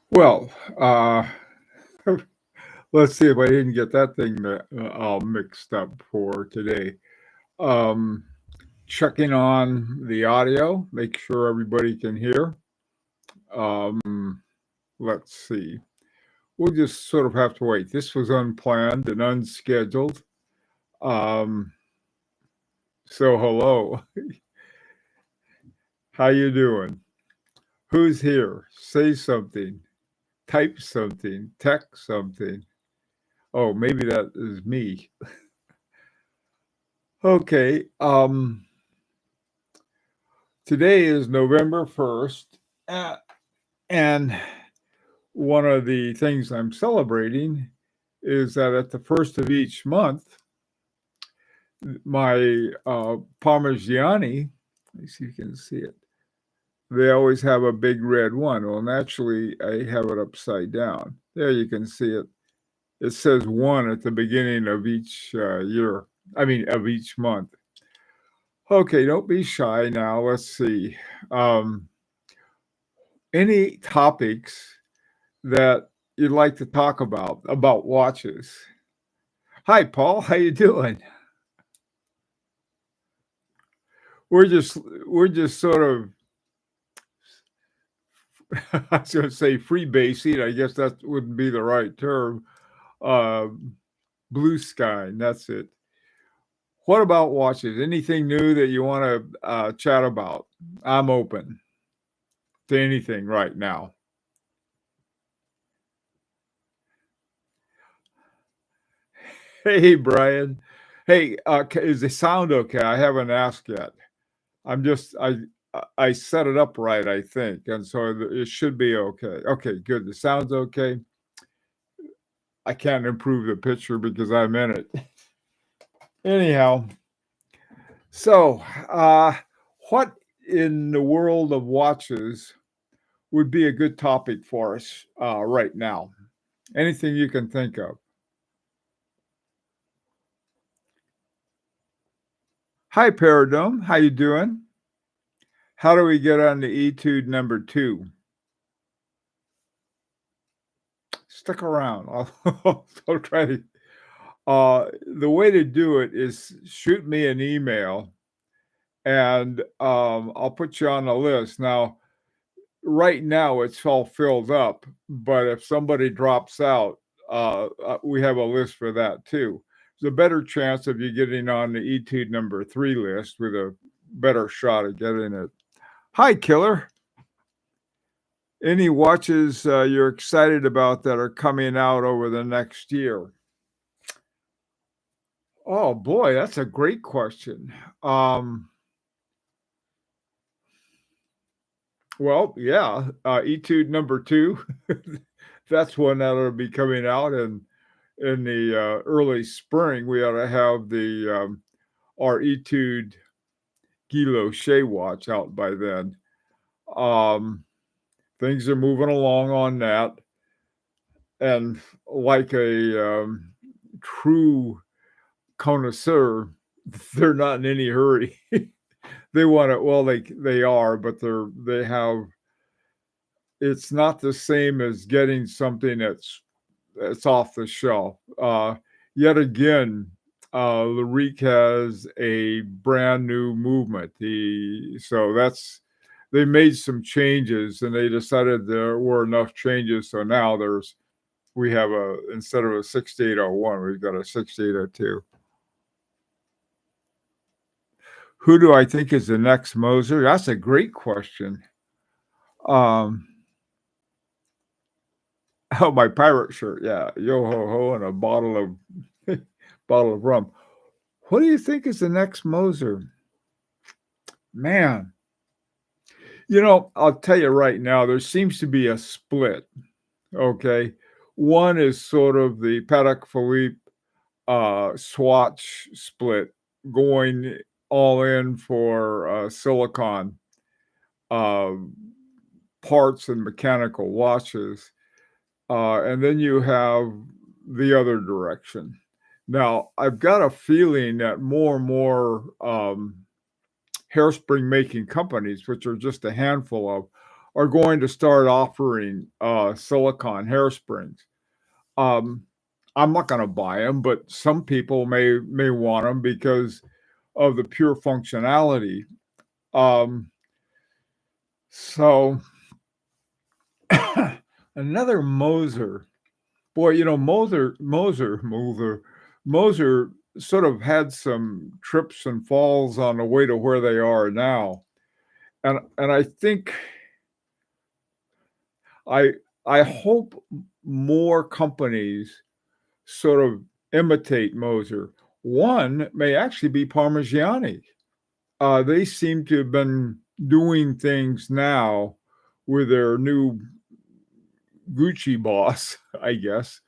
Well, let's see if I didn't get that thing all mixed up for today. Um, Checking on the audio, make sure everybody can hear. Um, let's see. We'll just sort of have to wait. This was unplanned and unscheduled. Um, so hello, how you doing? Who's here? Say something. Type something. Text something. Oh, maybe that is me. Okay. Today is November 1st, and one of the things I'm celebrating is that at the first of each month, my Parmigiani, let me see if you can see it, they always have a big red one. Well, naturally, I have it upside down. There you can see it. It says one at the beginning of each year, of each month. Okay, don't be shy now. Let's see. Um, any topics that you'd like to talk about watches? Hi, Paul. How you doing? We're just sort of I was going to say freebasing. I guess that wouldn't be the right term. Uh, Blue sky. And that's it. What about watches? Anything new that you want to chat about? I'm open to anything right now. Hey, Brian. Hey, is the sound okay? I haven't asked yet. I'm just I set it up right, I think, and so it should be okay. Okay, good. The sound's okay. I can't improve the picture because I'm in it. Anyhow, so what in the world of watches would be a good topic for us right now? Anything you can think of. Hi, Paradigm. How you doing? How do we get on the etude number 2? Stick around. I'll try to. The way to do it is shoot me an email, and I'll put you on the list. Now, right now it's all filled up, but if somebody drops out, we have a list for that too. There's a better chance of you getting on the etude number 3 list with a better shot at getting it. Hi, Killer. Any watches you're excited about that are coming out over the next year? Oh boy, that's a great question. Well, yeah, Etude number 2. That's one that'll be coming out in the early spring. We ought to have the our Etude Guy watch out by then. Um, Things are moving along on that, and like a true connoisseur, they're not in any hurry. They want it. Well, they are, but they have. It's not the same as getting something that's off the shelf. Yet again, Larique has a brand new movement. So that's they made some changes, and they decided there were enough changes. So now we have instead of a 6801, we've got a 6802. Who do I think is the next Moser? That's a great question. Um, oh, my pirate shirt, yeah, yo ho ho, and a bottle of rum. What do you think is the next Moser? Man, I'll tell you right now, there seems to be a split. Okay, one is sort of the Patek Philippe swatch split, going all in for silicon uh, parts and mechanical watches. And then you have the other direction. Now, I've got a feeling that more and more hairspring making companies, which are just a handful of, are going to start offering silicone hairsprings. Um, I'm not going to buy them, but some people may want them because of the pure functionality. Um, so another Moser. Boy, Moser sort of had some trips and falls on the way to where they are now. And I think I I hope more companies sort of imitate Moser. One may actually be Parmigiani. They seem to have been doing things now with their new Gucci boss, I guess.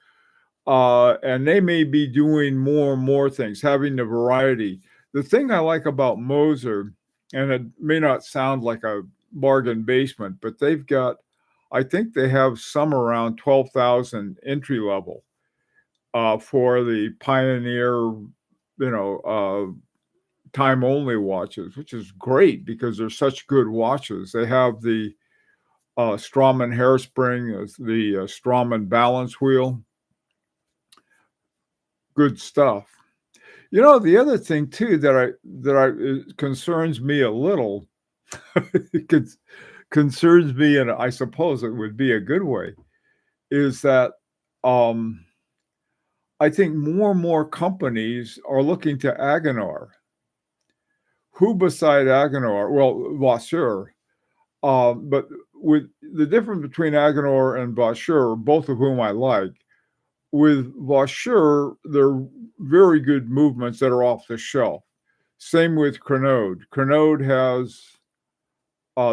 And they may be doing more and more things, having the variety. The thing I like about Moser, and it may not sound like a bargain basement, but I think they have some around 12,000 entry level for the Pioneer, time only watches, which is great because they're such good watches. They have the Straumann hairspring, the Straumann balance wheel. Good stuff. The other thing too that concerns me a little, it concerns me, and I suppose it would be a good way, is that um, I think more and more companies are looking to Agenor. Who beside Agenor? Well, Vasseur. But with the difference between Agenor and Vasseur, both of whom I like, with Vasseur, they're very good movements that are off the shelf. Same with Crenode. Crenode has,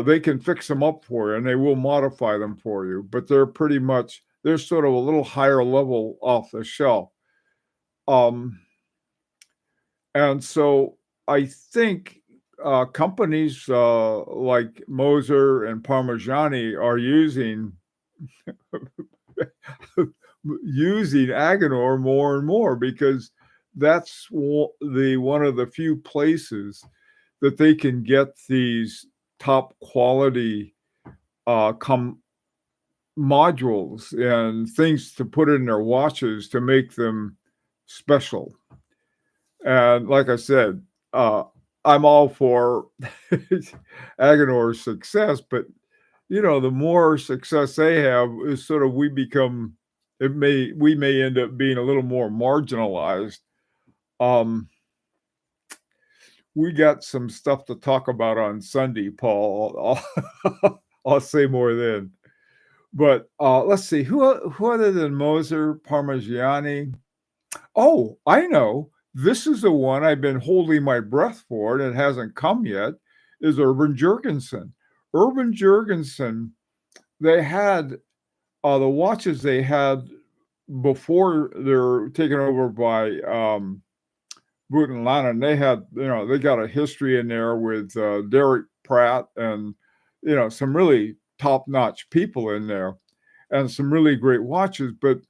they can fix them up for you and they will modify them for you, but they're sort of a little higher level off the shelf. And so I think companies like Moser and Parmigiani are using Agenor more and more because that's one of the few places that they can get these top quality modules and things to put in their watches to make them special. And like I said, I'm all for Agenor's success, but the more success they have is sort of we may end up being a little more marginalized. We got some stuff to talk about on Sunday, Paul. I'll say more then. But let's see, who other than Moser, Parmigiani? Oh, I know. This is the one I've been holding my breath for, and it hasn't come yet, is Urban Jurgensen. Urban Jurgensen, they had the watches they had before they're taken over by Boot and Lannon. They had, they got a history in there with Derek Pratt and, some really top-notch people in there and some really great watches. But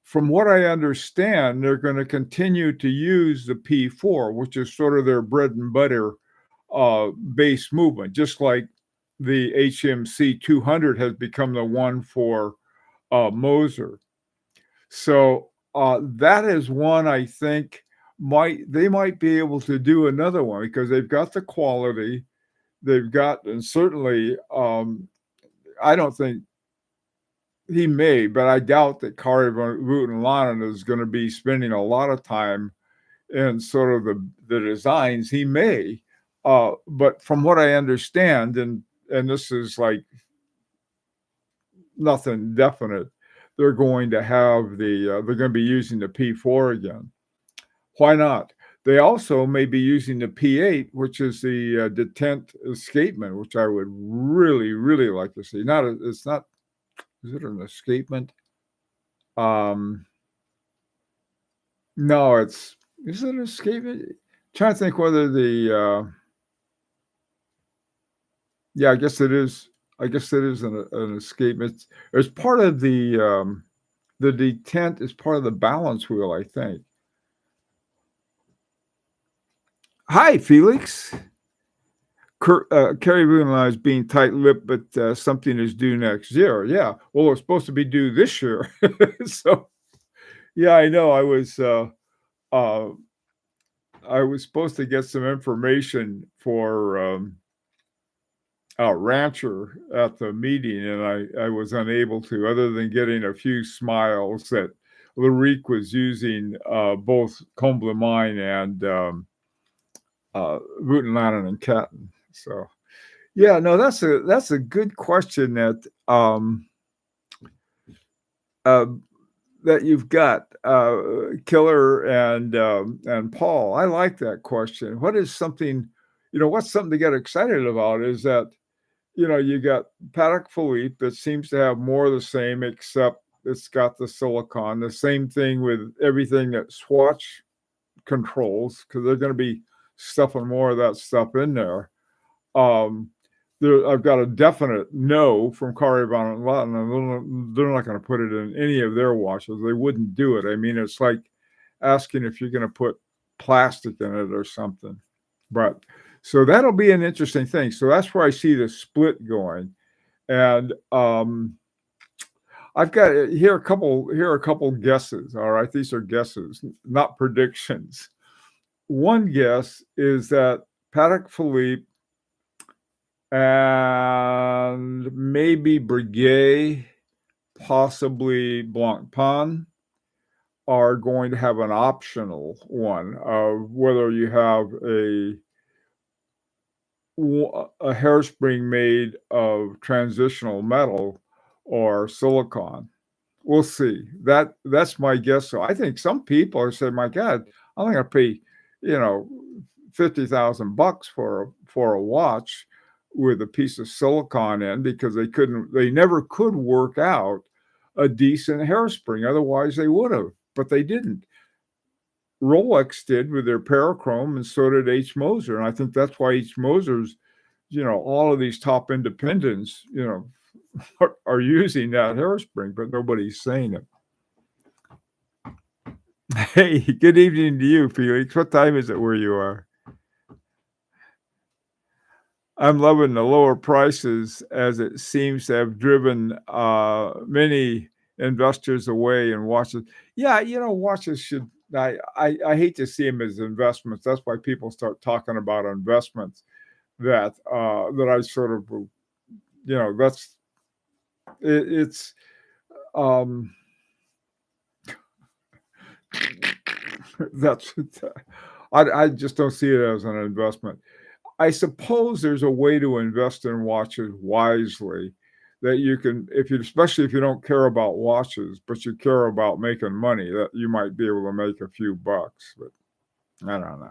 from what I understand, they're going to continue to use the P4, which is sort of their bread and butter base movement, just like the HMC 200 has become the one for Moser. So that is one I think they might be able to do another one because they've got the quality, and certainly I don't think he may, but I doubt that Kari von Vouten-Lanen is going to be spending a lot of time in sort of the designs. He may, but from what I understand, and this is like nothing definite, they're going to have they're going to be using the P4 again. Why not? They also may be using the P8, which is the detent escapement, which I would really, really like to see. Is it an escapement? No, is it an escapement? I'm trying to think whether I guess it is. I guess it is an escapement. It's part of the detent is part of the balance wheel, I think. Hi, Felix. Carrie Boone is being tight-lipped, but something is due next year. Yeah. Well, it's supposed to be due this year. So, yeah, I know. Uh, I was supposed to get some information for a rancher at the meeting, and I was unable to, other than getting a few smiles that Larique was using both Comble Mine and Voutilanen and Catton. So, yeah, no, that's a good question uh, that you've got, Killer and Paul. I like that question. What is something, what's something to get excited about is that, you got Paddock Philippe that seems to have more of the same, except it's got the silicon. The same thing with everything that Swatch controls, because they're going to be stuffing more of that stuff in there. Um, I've got a definite no from Kari Von Latten, and they're not going to put it in any of their watches. They wouldn't do it. I mean, it's like asking if you're going to put plastic in it or something. But so that'll be an interesting thing. So that's where I see the split going. And I've got here are a couple guesses. All right, these are guesses, not predictions. One guess is that Patek Philippe and maybe Breguet, possibly Blancpain, are going to have an optional one of whether you have a hairspring made of transitional metal or silicon. We'll see. That's my guess. So I think some people are saying, "My God, I'm going to pay, 50,000 bucks for a watch with a piece of silicon in because they never could work out a decent hairspring. Otherwise, they would have, but they didn't. Rolex did with their Parachrome, and so did H. Moser. And I think that's why H. Moser's, all of these top independents, are using that hairspring, but nobody's saying it. Hey, good evening to you, Felix. What time is it where you are? I'm loving the lower prices as it seems to have driven many investors away in watches. Yeah, watches should. I hate to see them as investments. That's why people start talking about investments. That I sort of, that's it's. That's I just don't see it as an investment. I suppose there's a way to invest in watches wisely that you can, especially if you don't care about watches, but you care about making money, that you might be able to make a few bucks. But I don't know.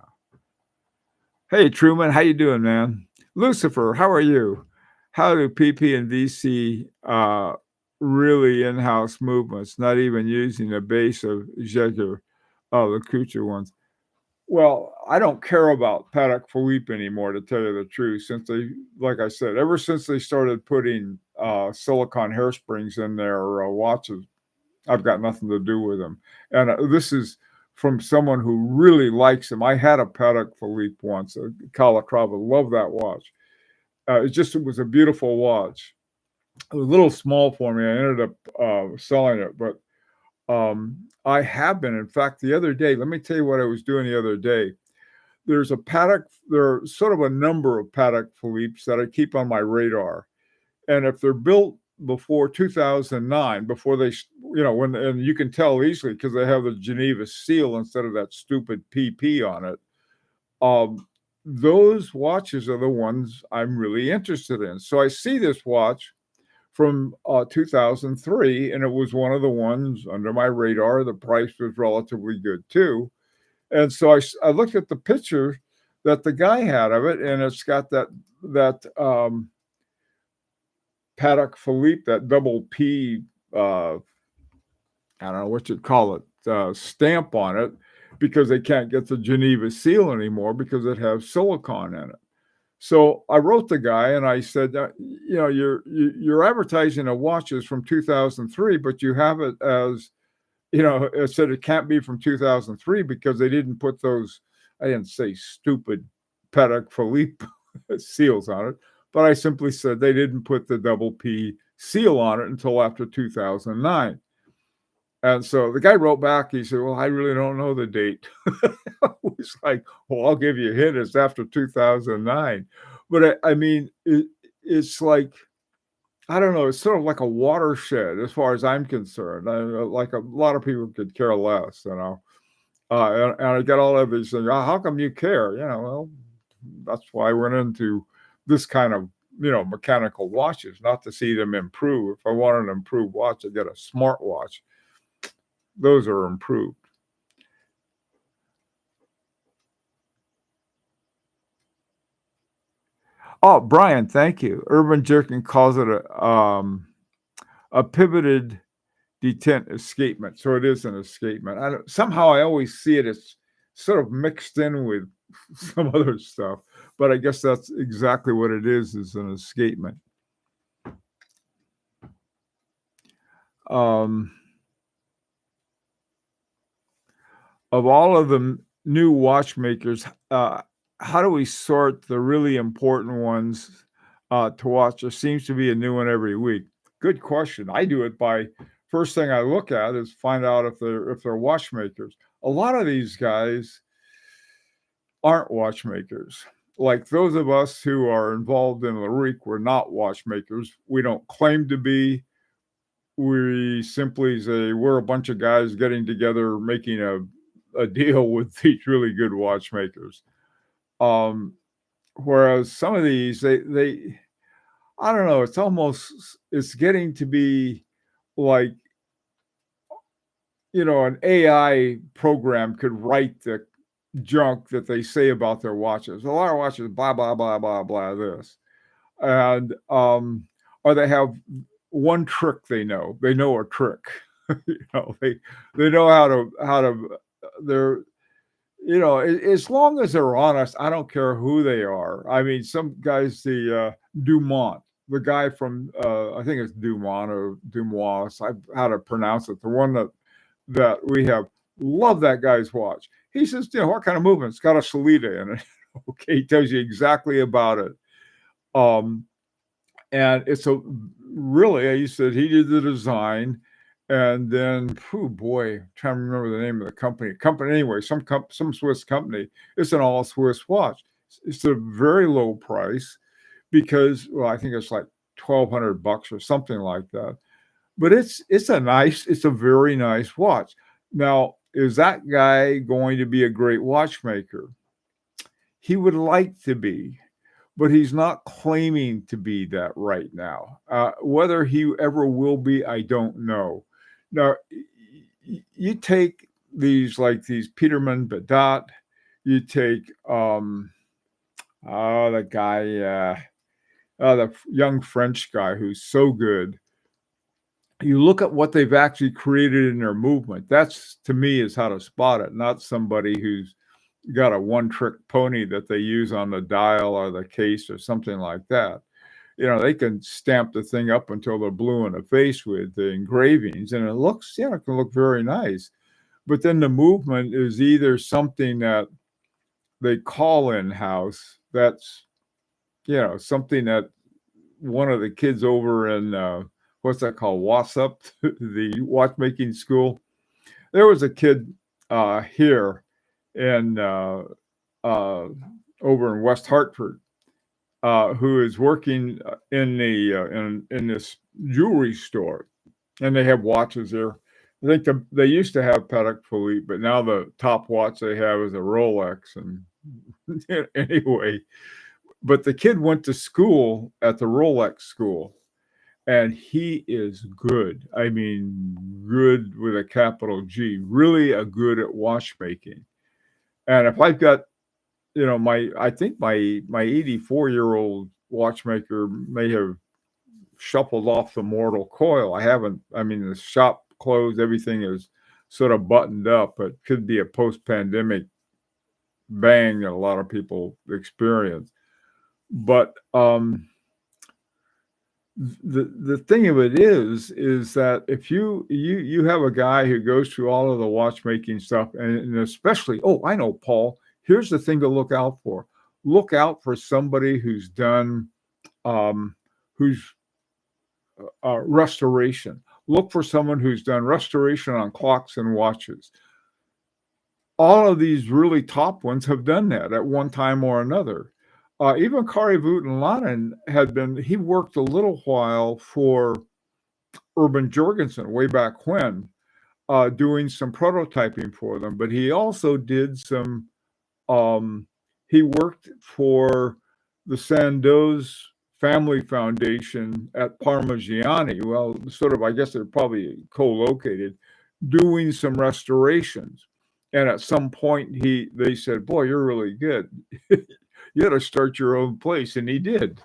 Hey, Truman, how you doing, man? Lucifer, how are you? How do PP and VC really in-house movements, not even using the base of Jaeger-LeCoultre ones? Well, I don't care about Patek Philippe anymore, to tell you the truth, since they, like I said, ever since they started putting silicone hairsprings in their watches, I've got nothing to do with them. And this is from someone who really likes them. I had a Patek Philippe once, a Calatrava. Love that watch. It was a beautiful watch. It was a little small for me. I ended up selling it, but I have been. In fact, the other day, let me tell you what I was doing the other day. There are sort of a number of Patek Philippe's that I keep on my radar. And if they're built before 2009, before they, and you can tell easily because they have the Geneva seal instead of that stupid PP on it. Those watches are the ones I'm really interested in. So I see this watch from 2003, and it was one of the ones under my radar. The price was relatively good too. And so I looked at the picture that the guy had of it, and it's got that Patek Philippe, that double P, I don't know what you'd call it, stamp on it, because they can't get the Geneva seal anymore because it has silicone in it. So I wrote the guy and I said, you're advertising a watches from 2003, but you have it as, it said it can't be from 2003 because they didn't put those, I didn't say stupid Patek Philippe seals on it, but I simply said they didn't put the double P seal on it until after 2009. And so the guy wrote back, he said, "Well, I really don't know the date." I was like, "Well, I'll give you a hint. It's after 2009." But I mean, it's like, I don't know, it's sort of like a watershed as far as I'm concerned. Like a lot of people could care less, you know. And I get all of these things. "Oh, how come you care?" You know, well, that's why I went into this kind of, mechanical watches, not to see them improve. If I want an improved watch, I get a smart watch. Those are improved. Oh, Brian, thank you. Urban Jerkin calls it a pivoted detent escapement. So it is an escapement. Somehow I always see it as sort of mixed in with some other stuff, but I guess that's exactly what it is an escapement. Of all of the new watchmakers, how do we sort the really important ones to watch? There seems to be a new one every week. Good question. I do it by first thing I look at is find out if they're watchmakers. A lot of these guys aren't watchmakers. Like those of us who are involved in LaRouque, we're not watchmakers. We don't claim to be. We simply say we're a bunch of guys getting together, making a deal with these really good watchmakers. Whereas some of these, they I don't know, it's getting to be like, an AI program could write the junk that they say about their watches. A lot of watches, blah, blah, blah, blah, blah, this. And, or they have one trick they know. They know a trick. They know how to they're as long as they're honest, I don't care who they are. I mean, some guys, the Dumont, the guy from I think it's Dumont or Dumois, how to pronounce it, the one that we have, love that guy's watch. He says, what kind of movement? It's got a Solita in it. Okay, he tells you exactly about it. And it's he said he did the design. And then, oh boy, I'm trying to remember the name of the company. Anyway, some Swiss company. It's an all Swiss watch. It's a very low price because, well, I think it's like $1,200 or something like that. But it's a very nice watch. Now, is that guy going to be a great watchmaker? He would like to be, but he's not claiming to be that right now. Whether he ever will be, I don't know. Now, you take these Peterman Badat, you take the guy, the young French guy who's so good. You look at what they've actually created in their movement. That's, to me, is how to spot it, not somebody who's got a one-trick pony that they use on the dial or the case or something like that. They can stamp the thing up until they're blue in the face with the engravings, and it can look very nice. But then the movement is either something that they call in-house, that's, something that one of the kids over in, what's that called, WASUP, the watchmaking school. There was a kid here in over in West Hartford, who is working in the in this jewelry store, and they have watches there. I think they used to have Patek Philippe, but now the top watch they have is a Rolex. And anyway, but the kid went to school at the Rolex school, and he is good. I mean, good with a capital G. Really a good at watchmaking. And if I've got I think my 84-year-old watchmaker may have shuffled off the mortal coil. I haven't. I mean, the shop closed. Everything is sort of buttoned up. It could be a post-pandemic bang that a lot of people experience. But the thing of it is that if you have a guy who goes through all of the watchmaking stuff, and especially, I know, Paul, here's the thing to look out for. look out for somebody who's done um, who's restoration. Look for someone who's done restoration on clocks and watches. All of these really top ones have done that at one time or another. Even Kari Voutilainen he worked a little while for Urban Jorgensen way back when, doing some prototyping for them, but he also did some, um, he worked for the Sandoz Family Foundation at Parmigiani. Well, sort of, I guess they're probably co-located, doing some restorations. And at some point, they said, "Boy, you're really good. You got to start your own place," and he did.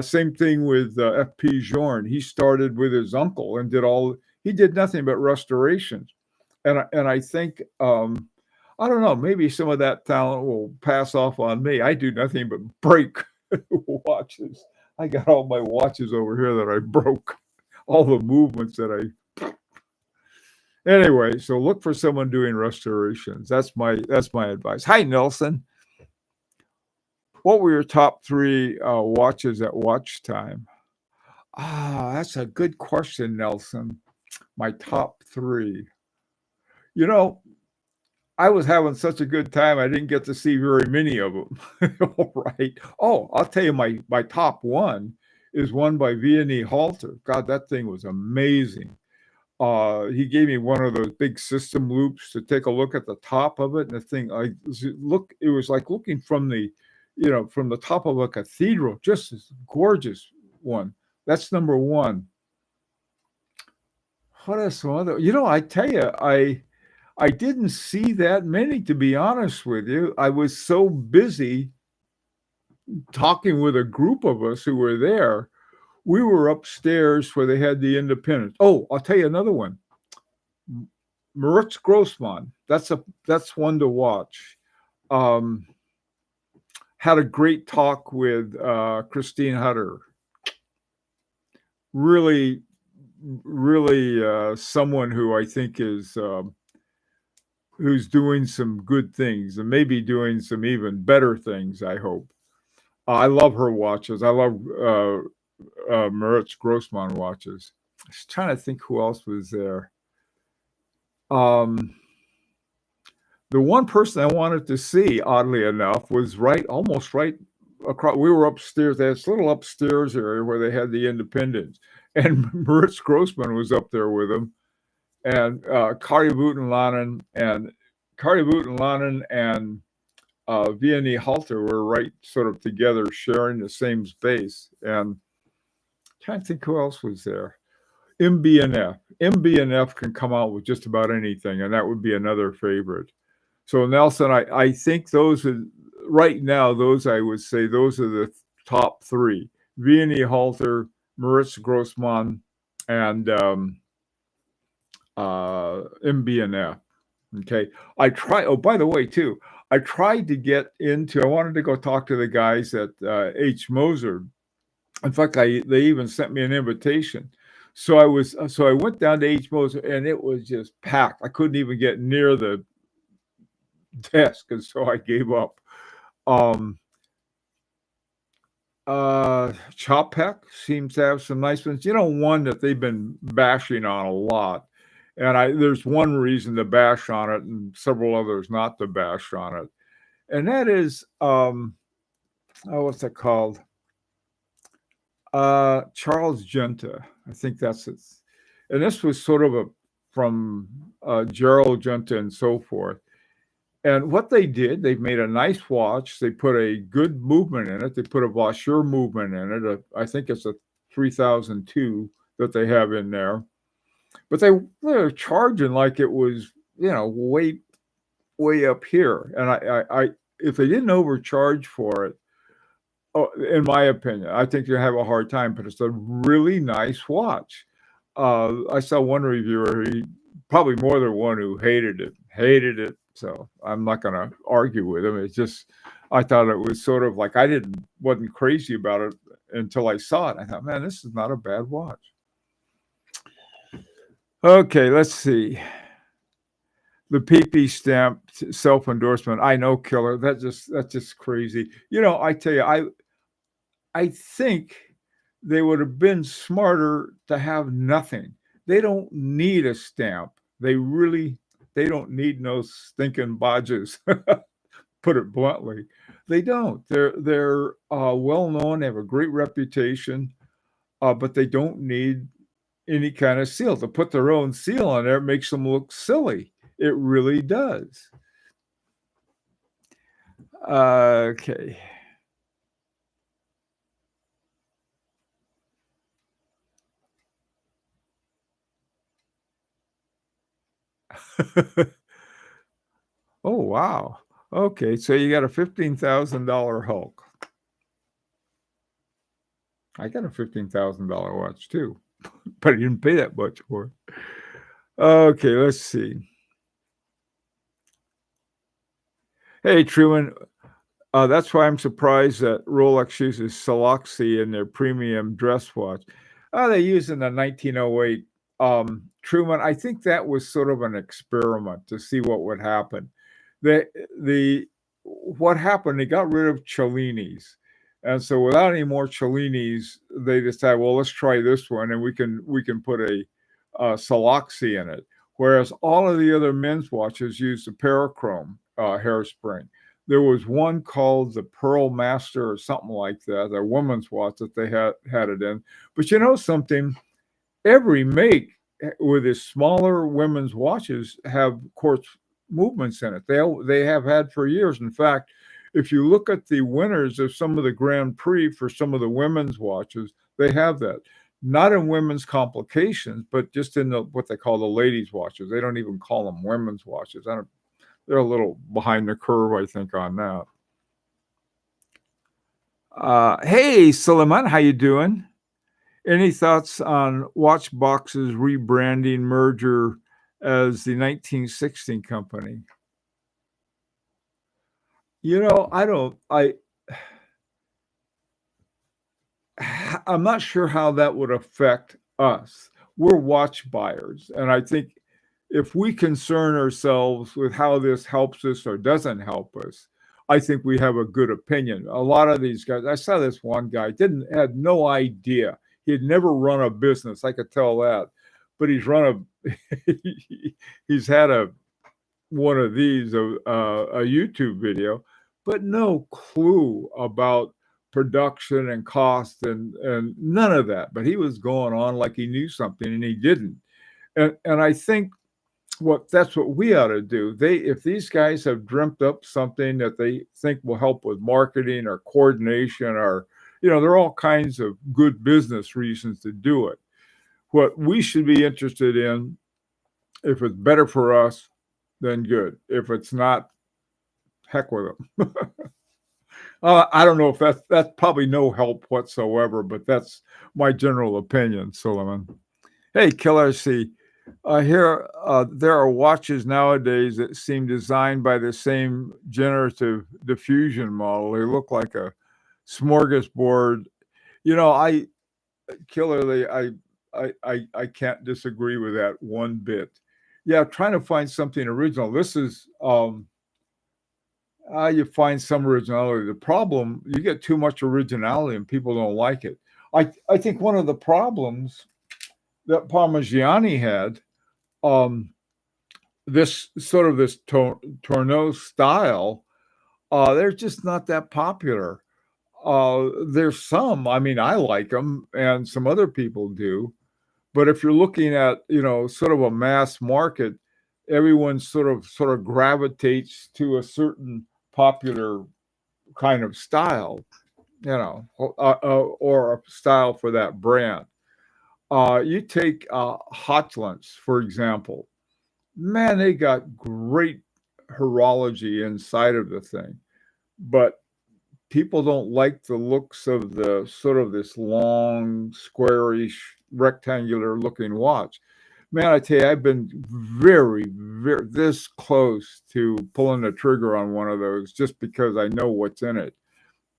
Same thing with F.P. Jorn. He started with his uncle and he did nothing but restorations. And I think, I don't know, maybe some of that talent will pass off on me. I do nothing but break watches. I got all my watches over here that I broke, all the movements that I. Anyway, so look for someone doing restorations. That's my advice. Hi, Nelson. What were your top 3 watches at watch time? That's a good question, Nelson. My top 3. You know, I was having such a good time, I didn't get to see very many of them. All right. Oh, I'll tell you, my top 1 is one by Girard-Perregaux. God, that thing was amazing. He gave me one of those big system loops to take a look at the top of it, and the thing, it was like looking from the top of a cathedral, just this gorgeous one. That's number 1. What are some other? I tell you, I didn't see that many, to be honest with you. I was so busy talking with a group of us who were there. We were upstairs where they had the Independence. Oh, I'll tell you another one. Moritz Grossman. That's one to watch. Had a great talk with Christine Hutter. Really, really someone who I think is who's doing some good things and maybe doing some even better things, I hope. I love her watches. I love Moritz Grossman watches. I was trying to think who else was there. The one person I wanted to see, oddly enough, was almost right across. We were upstairs. They had this little upstairs area where they had the Independence, and Moritz Grossman was up there with them, and Kari Voutilainen and Girard-Perregaux were right sort of together, sharing the same space. And I'm trying to think who else was there. MB&F. MB&F can come out with just about anything, and that would be another favorite. So Nelson, I think right now, I would say those are the top 3. Girard-Perregaux, Moritz Grossman, and MB&F. Okay. Oh, by the way, too, I tried to get into. I wanted to go talk to the guys at H. Moser. In fact, they even sent me an invitation. So I went down to H. Moser, and it was just packed. I couldn't even get near the desk, and so I gave up. Chopek seems to have some nice ones. One that they've been bashing on a lot, and there's one reason to bash on it, and several others not to bash on it, and that is what's it called? Charles Genta. I think that's it. And this was sort of from Gerald Genta and so forth. And what they did, they made a nice watch. They put a good movement in it. They put a Vaucher movement in it. I think it's a 3002 that they have in there. But they're charging like it was, way, way up here. And I if they didn't overcharge for it, in my opinion, I think you'll have a hard time. But it's a really nice watch. I saw one reviewer, probably more than one, who hated it. So I'm not going to argue with him. It's just, I thought it was sort of like, wasn't crazy about it until I saw it. I thought, man, this is not a bad watch. Okay, let's see. The PP stamp self-endorsement. I know, killer. That's just crazy. I tell you, I think they would have been smarter to have nothing. They don't need a stamp. They don't need no stinking bodges. Put it bluntly, they don't. They're well known. They have a great reputation, but they don't need any kind of seal. To put their own seal on there makes them look silly. It really does. Okay. Oh, wow. Okay, so you got a $15,000 Hulk. I got a $15,000 watch too, but I didn't pay that much for it. Okay, let's see. Hey, Truman, that's why I'm surprised that Rolex uses Saloxi in their premium dress watch. They use in the 1908. Truman, I think that was sort of an experiment to see what would happen. The what happened? They got rid of Cellini's, and so without any more Cellini's, they decided, well, let's try this one, and we can put a Saloxi in it. Whereas all of the other men's watches used a parachrome hairspring. There was one called the Pearl Master or something like that, a woman's watch that they had it in. But you know something? Every make with its smaller women's watches have quartz movements in it. They have had for years. In fact, if you look at the winners of some of the Grand Prix for some of the women's watches, they have that. Not in women's complications, but just in what they call the ladies' watches. They don't even call them women's watches. They're a little behind the curve, I think, on that. Hey, Suleiman, how you doing? Any thoughts on Watchbox's rebranding merger as the 1916 company? I don't. I'm not sure how that would affect us. We're watch buyers, and I think if we concern ourselves with how this helps us or doesn't help us, I think we have a good opinion. A lot of these guys, I saw this one guy had no idea. He had never run a business. I could tell that, but he's had one of these a YouTube video, but no clue about production and cost and none of that. But he was going on like he knew something, and he didn't. And I think that's what we ought to do. If these guys have dreamt up something that they think will help with marketing or coordination or there are all kinds of good business reasons to do it. What we should be interested in, if it's better for us, then good. If it's not, heck with them. I don't know if that's probably no help whatsoever, but that's my general opinion, Suleiman. Hey, Killer C. Here, there are watches nowadays that seem designed by the same generative diffusion model. They look like a smorgasbord. I can't disagree with that one bit. Yeah, trying to find something original. This is you find some originality. The problem, you get too much originality and people don't like it. I think one of the problems that Parmigiani had, this Tourneau style, they're just not that popular. There's some, I mean, I like them and some other people do, but if you're looking at, sort of a mass market, everyone sort of gravitates to a certain popular kind of style, or a style for that brand. You take Hotlands, for example. Man, they got great horology inside of the thing, but people don't like the looks of the sort of this long, squarish, rectangular looking watch. Man, I tell you, I've been very, very this close to pulling the trigger on one of those just because I know what's in it,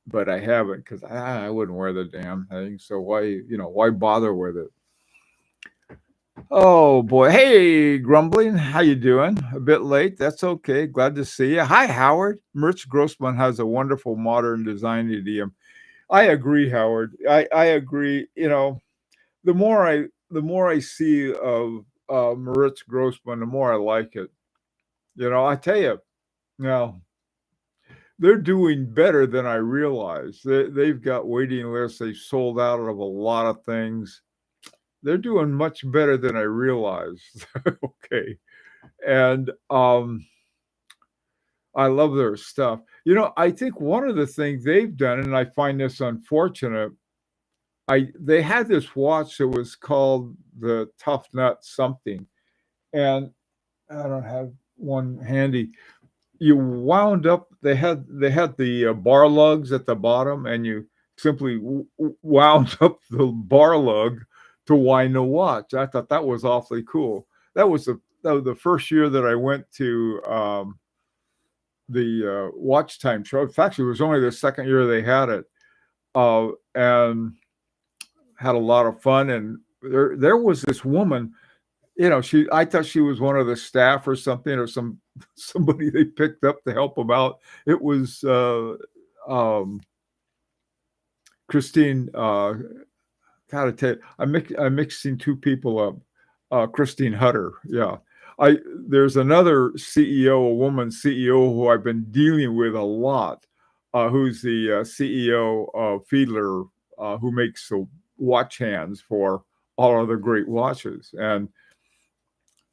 but I haven't because I wouldn't wear the damn thing. So why bother with it? Oh boy. Hey, Grumbling. How you doing? A bit late. That's okay. Glad to see you. Hi, Howard. Merch Grossman has a wonderful modern design idiom. I agree, Howard. I agree. The more I see of Moritz Grossman, the more I like it. I tell you, now they're doing better than I realized. They've got waiting lists. They've sold out of a lot of things. They're doing much better than I realized. Okay. And I love their stuff. I think one of the things they've done, and I find this unfortunate, they had this watch that was called the Tough Nut something, and I don't have one handy. You wound up. They had the bar lugs at the bottom, and you simply wound up the bar lug to wind the watch. I thought that was awfully cool. That was the first year that I went to the watch time show. In fact, it was only the second year they had it, and had a lot of fun. And there was this woman. I thought she was one of the staff or something, or somebody they picked up to help them out. It was um, Christine. Gotta tell you, I'm mixing two people up. Christine Hutter, yeah. There's another CEO, a woman CEO who I've been dealing with a lot, who's the CEO of Fiedler, who makes the watch hands for all of the great watches, and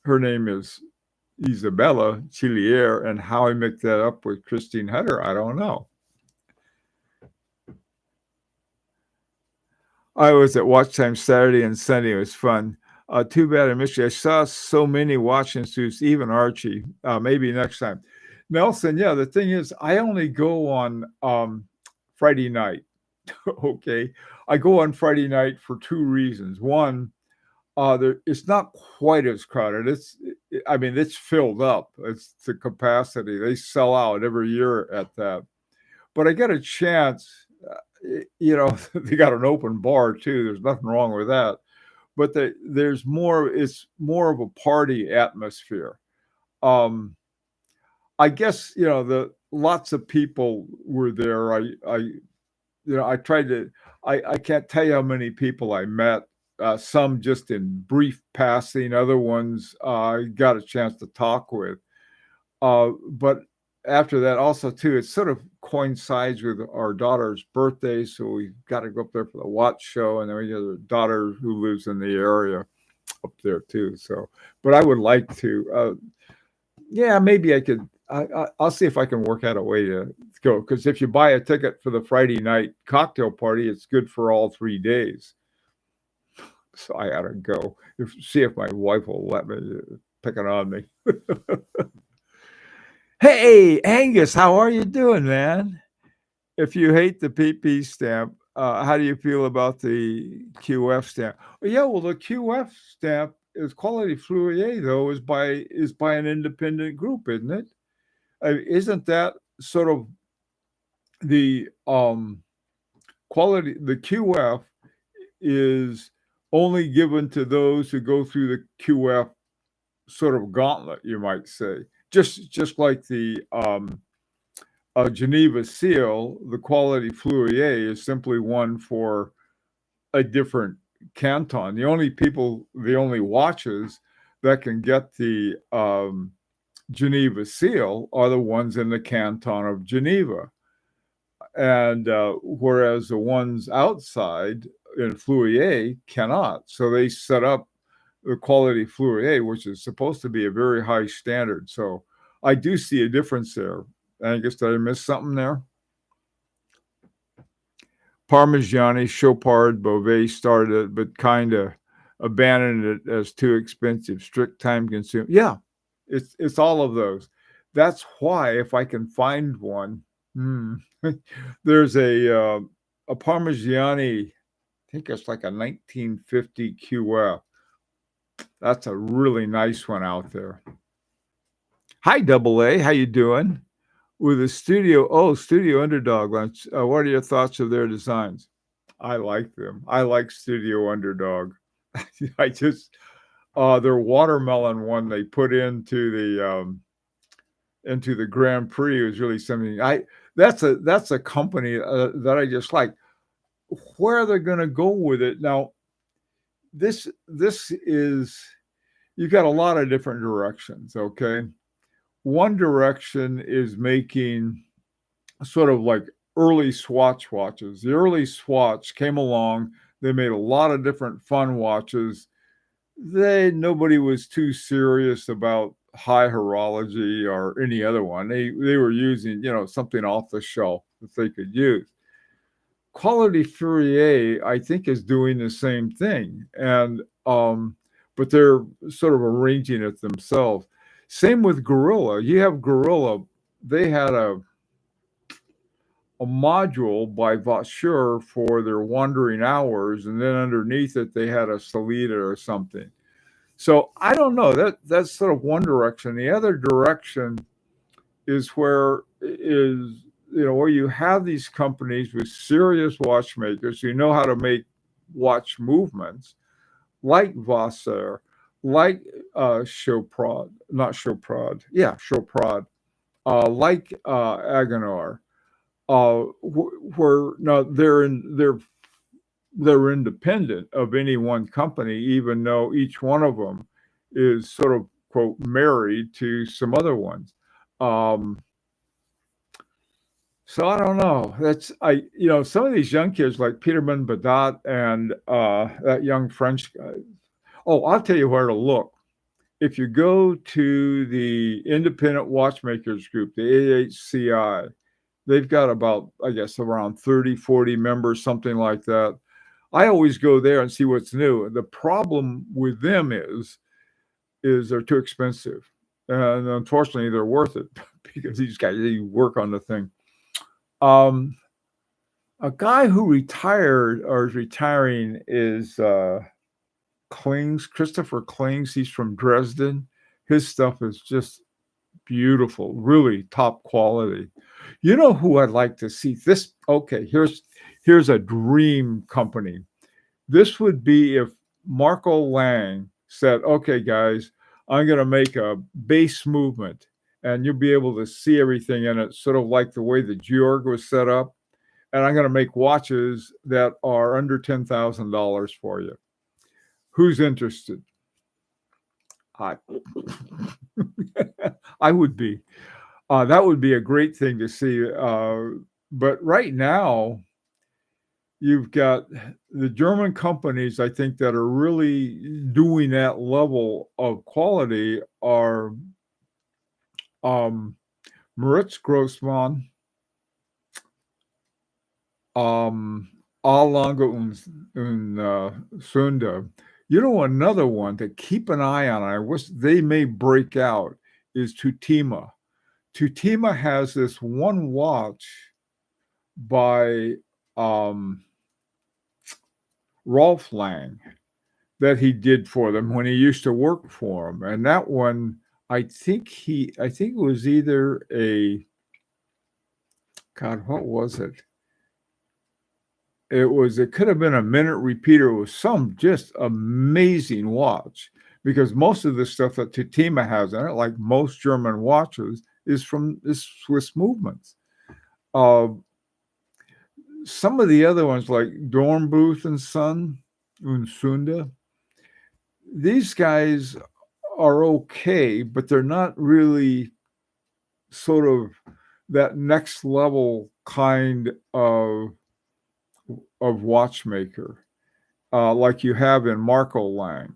her name is Isabella Chilier, and how I make that up with Christine Hutter, I don't know. I was at Watch Time Saturday and Sunday. It was fun. Too bad I missed you. I saw so many watch institutes, even Archie. Maybe next time. Nelson, yeah, the thing is, I only go on Friday night. Okay. I go on Friday night for two reasons. One, it's not quite as crowded. It's filled up. It's the capacity. They sell out every year at that. But I get a chance. They got an open bar too. There's nothing wrong with that. But there's more. It's more of a party atmosphere. Um, I guess the lots of people were there. I tried to. I can't tell you how many people I met. Some just in brief passing. Other ones I got a chance to talk with. But after that, also too, it sort of coincides with our daughter's birthday, so we got to go up there for the watch show, and then we have a daughter who lives in the area up there too. So, but I would like to. Yeah, maybe I could. I'll see if I can work out a way to go, because if you buy a ticket for the Friday night cocktail party, it's good for all 3 days. So I gotta go. See if my wife will let me pick it on me. Hey, Angus, how are you doing, man? If you hate the PP stamp, how do you feel about the QF stamp? Well, the QF stamp is quality Fleurier, though, is by an independent group, isn't it? Isn't that sort of the quality? The QF is only given to those who go through the QF sort of gauntlet, you might say. Just like the Geneva seal, the quality Fleurier is simply one for a different canton. The only watches that can get the Geneva seal are the ones in the canton of Geneva. And whereas the ones outside in Fleurier cannot. So they set up the quality Fleurier, which is supposed to be a very high standard. So I do see a difference there. Angus, did I miss something there? Parmigiani, Chopard, Beauvais started it, but kind of abandoned it as too expensive, strict time consuming. Yeah, it's all of those. That's why if I can find one, there's a Parmigiani. I think it's like a 1950 QF. That's a really nice one out there. Hi, Double A. How you doing? With a Studio Underdog lunch. What are your thoughts of their designs? I like them. I like Studio Underdog. I just their watermelon one they put into the Grand Prix was really something. That's a company that I just like. Where they're going to go with it now? This is you've got a lot of different directions. Okay, one direction is making sort of like early Swatch watches. The early Swatch came along. They made a lot of different fun watches. Nobody was too serious about high horology or any other one. They were using, something off the shelf that they could use. Quality Fourier, I think, is doing the same thing, and but they're sort of arranging it themselves. Same with Gorilla. You have Gorilla. They had a module by Vasseur for their wandering hours, and then underneath it they had a Salida or something. So I don't know. That's sort of one direction. The other direction is where you have these companies with serious watchmakers who know how to make watch movements, like Vasseur, like Chopard, not Chopard, yeah, Chopard, like Agenor, where now they're independent of any one company, even though each one of them is sort of quote married to some other ones. So I don't know. Some of these young kids like Peterman Badat and that young French guy. Oh, I'll tell you where to look. If you go to the Independent Watchmakers Group, the AHCI, they've got about, I guess, around 30, 40 members, something like that. I always go there and see what's new. The problem with them is they're too expensive. And unfortunately, they're worth it because these guys, they work on the thing. A guy who retired or is retiring is Christopher Klings. He's from Dresden. His stuff is just beautiful, really top quality. You know who I'd like to see? This, okay, here's a dream company. This would be if Marco Lang said, okay, guys, I'm going to make a base movement and you'll be able to see everything in it, sort of like the way the Georg was set up. And I'm going to make watches that are under $10,000 for you. Who's interested? I would be. That would be a great thing to see. But right now, you've got the German companies, I think, that are really doing that level of quality are Moritz Grossmann, Lange und Sunda. Another one to keep an eye on, I wish they may break out, is Tutima. Tutima has this one watch by Rolf Lang that he did for them when he used to work for them. And that one, I think it was either what was it? It could have been a minute repeater. It was some just amazing watch, because most of the stuff that Tutima has in it, like most German watches, is from Swiss movements. Some of the other ones, like Dornbooth and Son and Sunda, these guys are okay, but they're not really sort of that next level kind of watchmaker like you have in Marco Lang.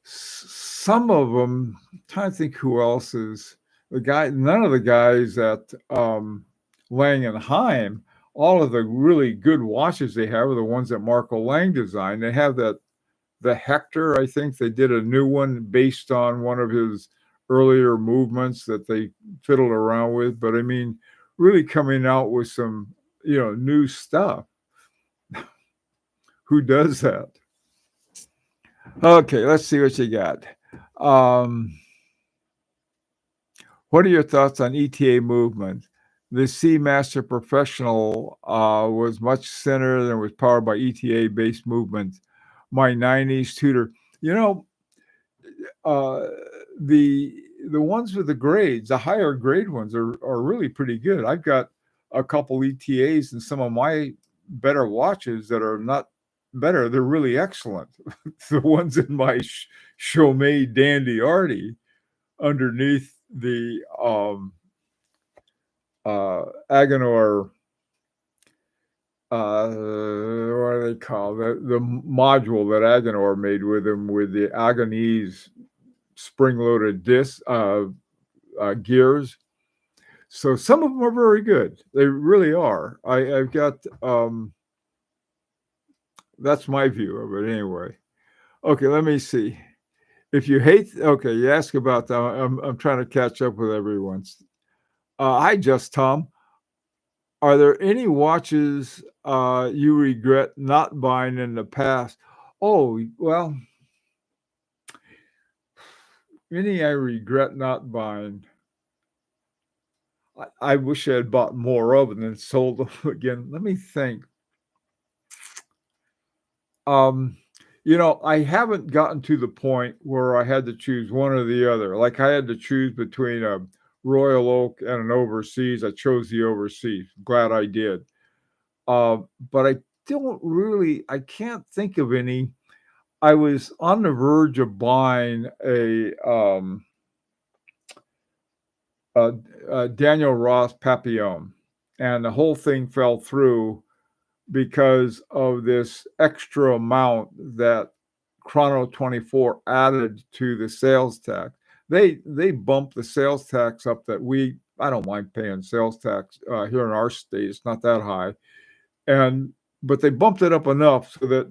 Some of them, I'm trying to think who else is the guy. None of the guys at Lang and Heim, all of the really good watches they have are the ones that Marco Lang designed. They have the Hector, I think they did a new one based on one of his earlier movements that they fiddled around with. But I mean, really coming out with some, new stuff. Who does that? Okay, let's see what you got. What are your thoughts on ETA movement? The Seamaster Professional was much thinner and was powered by ETA-based movement. My 90s Tudor, you know, uh, the the ones with the grades, the higher grade ones are really pretty good. I've got a couple ETAs and some of my better watches that are not better. They're really excellent. The ones in my Chaumet Dandy Arty underneath the Agenor, what do they call the module that Agenor made with him with the Agonese spring-loaded disc gears. So some of them are very good. They really are. I've got that's my view of it anyway. Okay, let me see. If you hate, okay, you ask about that. I'm trying to catch up with everyone. Hi, Just Tom. Are there any watches you regret not buying in the past? Oh, well, any I regret not buying. I wish I had bought more of and then sold them again. Let me think. Um, I haven't gotten to the point where I had to choose one or the other. Like I had to choose between a Royal Oak and an overseas. I chose the overseas. Glad I did. But I can't think of any. I was on the verge of buying a Daniel Ross Papillon, and the whole thing fell through because of this extra amount that Chrono 24 added to the sales tax. They bumped the sales tax up that I don't mind paying sales tax here in our state. It's not that high. But they bumped it up enough so that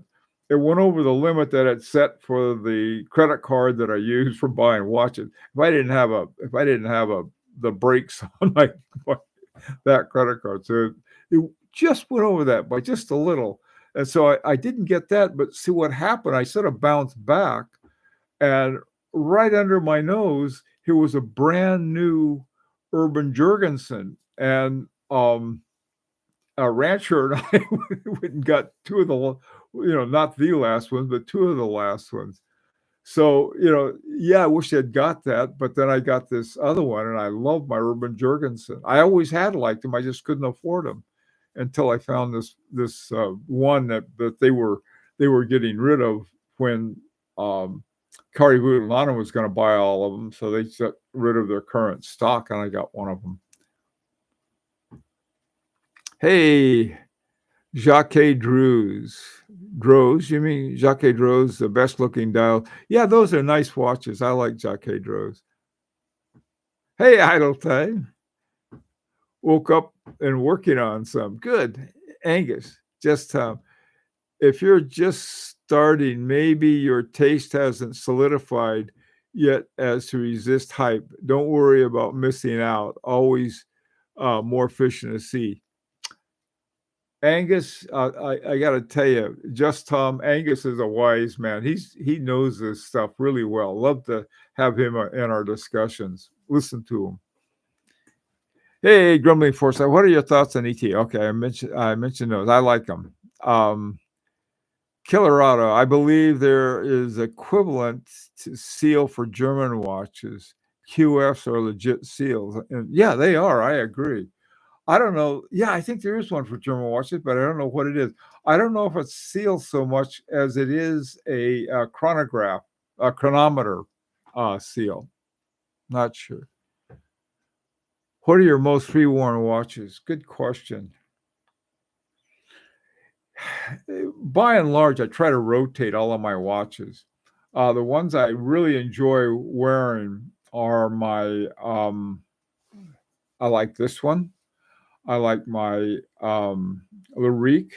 it went over the limit that it set for the credit card that I use for buying watches. If I didn't have the brakes on that credit card, so it just went over that by just a little. And so I didn't get that, but see what happened, I sort of bounced back, and right under my nose, here was a brand new Urban Jurgensen. And a rancher and I went and got two of the, not the last ones, but two of the last ones. So, yeah, I wish I'd got that, but then I got this other one, and I love my Urban Jurgensen. I always had liked them. I just couldn't afford them until I found this one that they were getting rid of when Kari Vudelana was going to buy all of them. So they got rid of their current stock, and I got one of them. Hey, Jacques Droz, you mean Jacques Droz, the best looking dial? Yeah, those are nice watches. I like Jacques Droz. Hey, Idle Time. Woke up and working on some. Good. Angus, just if you're just starting, maybe your taste hasn't solidified yet as to resist hype. Don't worry about missing out. Always more fish in the sea. Angus, I got to tell you, Just Tom, Angus is a wise man. He knows this stuff really well. Love to have him in our discussions. Listen to him. Hey, Grumbling Foresight, what are your thoughts on ET? Okay, I mentioned those. I like them. Colorado, I believe there is equivalent to seal for German watches. QFs are legit seals. And yeah, they are. I agree. I don't know. Yeah, I think there is one for German watches, but I don't know what it is. I don't know if it's sealed so much as it is a chronograph, a chronometer seal. Not sure. What are your most pre-worn watches? Good question. By and large, I try to rotate all of my watches. The ones I really enjoy wearing are my, I like this one. I like my Larique.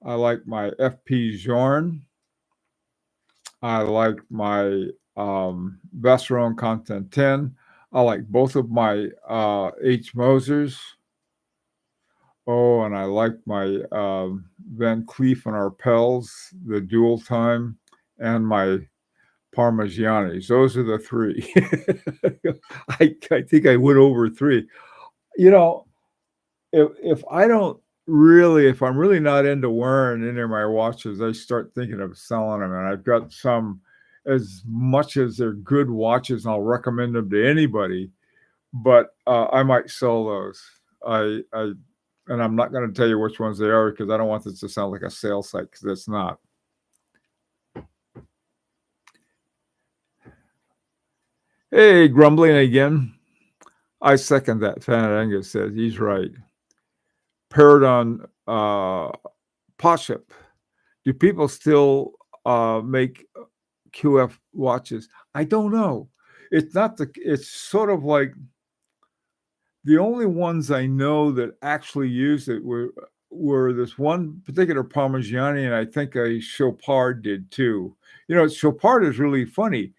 I like my FP Journe. I like my Vacheron Constantin. I like both of my H. Mosers. Oh, and I like my Van Cleef and Arpels, the dual time, and my Parmigianis. Those are the three. I think I went over three. if I don't if I'm really not into wearing any of my watches, I start thinking of selling them, and I've got some as much as they're good watches, and I'll recommend them to anybody, but, I might sell those. I and I'm not gonna tell you which ones they are because I don't want this to sound like a sales site because it's not. Hey, grumbling again. I second that. Fan Angus said he's right. Paradon Poship. Do people still make QF watches? I don't know. It's not the. It's sort of like the only ones I know that actually used it were this one particular Parmigiani, and I think a Chopard did too. You know, Chopard is really funny.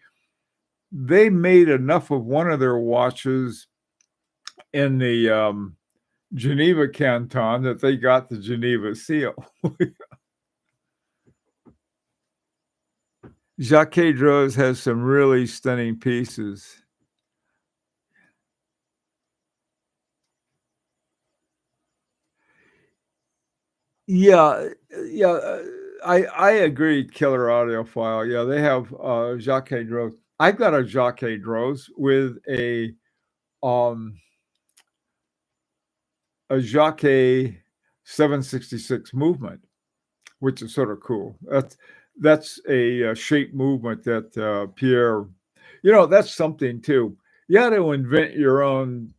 They made enough of one of their watches in the Geneva Canton that they got the Geneva seal. Jaeger-LeCoultre has some really stunning pieces. Yeah, yeah, I agree, Killer Audiophile. Yeah, they have Jaeger-LeCoultre. I've got a Jaeger-LeCoultre with um a Jacquet 766 movement, which is sort of cool. That's a shape movement that Pierre, that's something too. You got to invent your own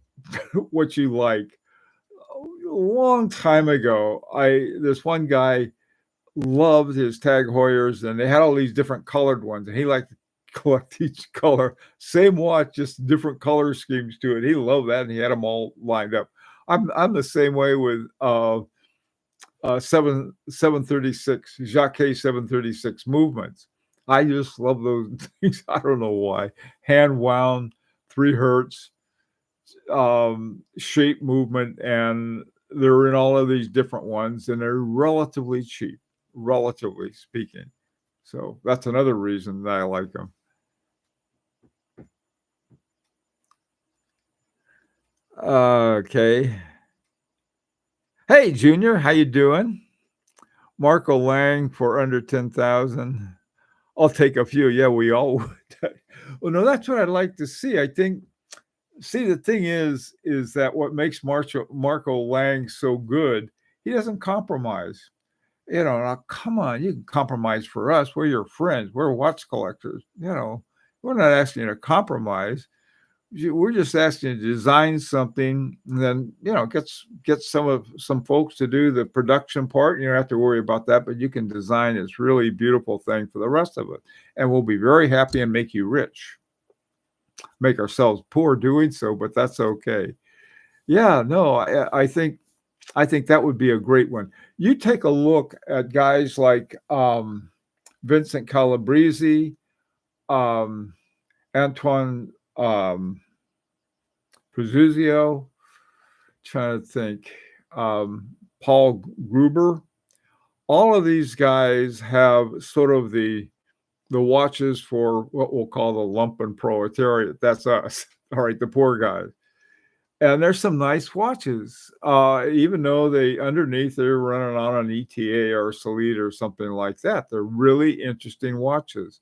what you like. A long time ago, I this one guy loved his Tag Heuers, and they had all these different colored ones, and he liked to collect each color. Same watch, just different color schemes to it. He loved that, and he had them all lined up. I'm the same way with 736 Jacquet 736 movements. I just love those things. I don't know why. Hand wound, 3 hertz, shape movement, and they're in all of these different ones, and they're relatively cheap, relatively speaking. So that's another reason that I like them. Okay. Hey, Junior, how you doing? Marco Lang for under 10,000. I'll take a few. Yeah, we all would. Well, no, that's what I'd like to see. I think. See, the thing is that what makes Marco Lang so good, he doesn't compromise. Now, come on, you can compromise for us. We're your friends. We're watch collectors. We're not asking you to compromise. We're just asking you to design something, and then get some folks to do the production part. You don't have to worry about that, but you can design this really beautiful thing for the rest of it, and we'll be very happy and make you rich. Make ourselves poor doing so, but that's okay. Yeah, no, I think that would be a great one. You take a look at guys like Vincent Calabrese, um, Antoine Prezuzio, trying to think, Paul Gruber. All of these guys have sort of the watches for what we'll call the lumpen proletariat. That's us. All right, the poor guys. And there's some nice watches, even though underneath they're running on an ETA or Solid or something like that. They're really interesting watches.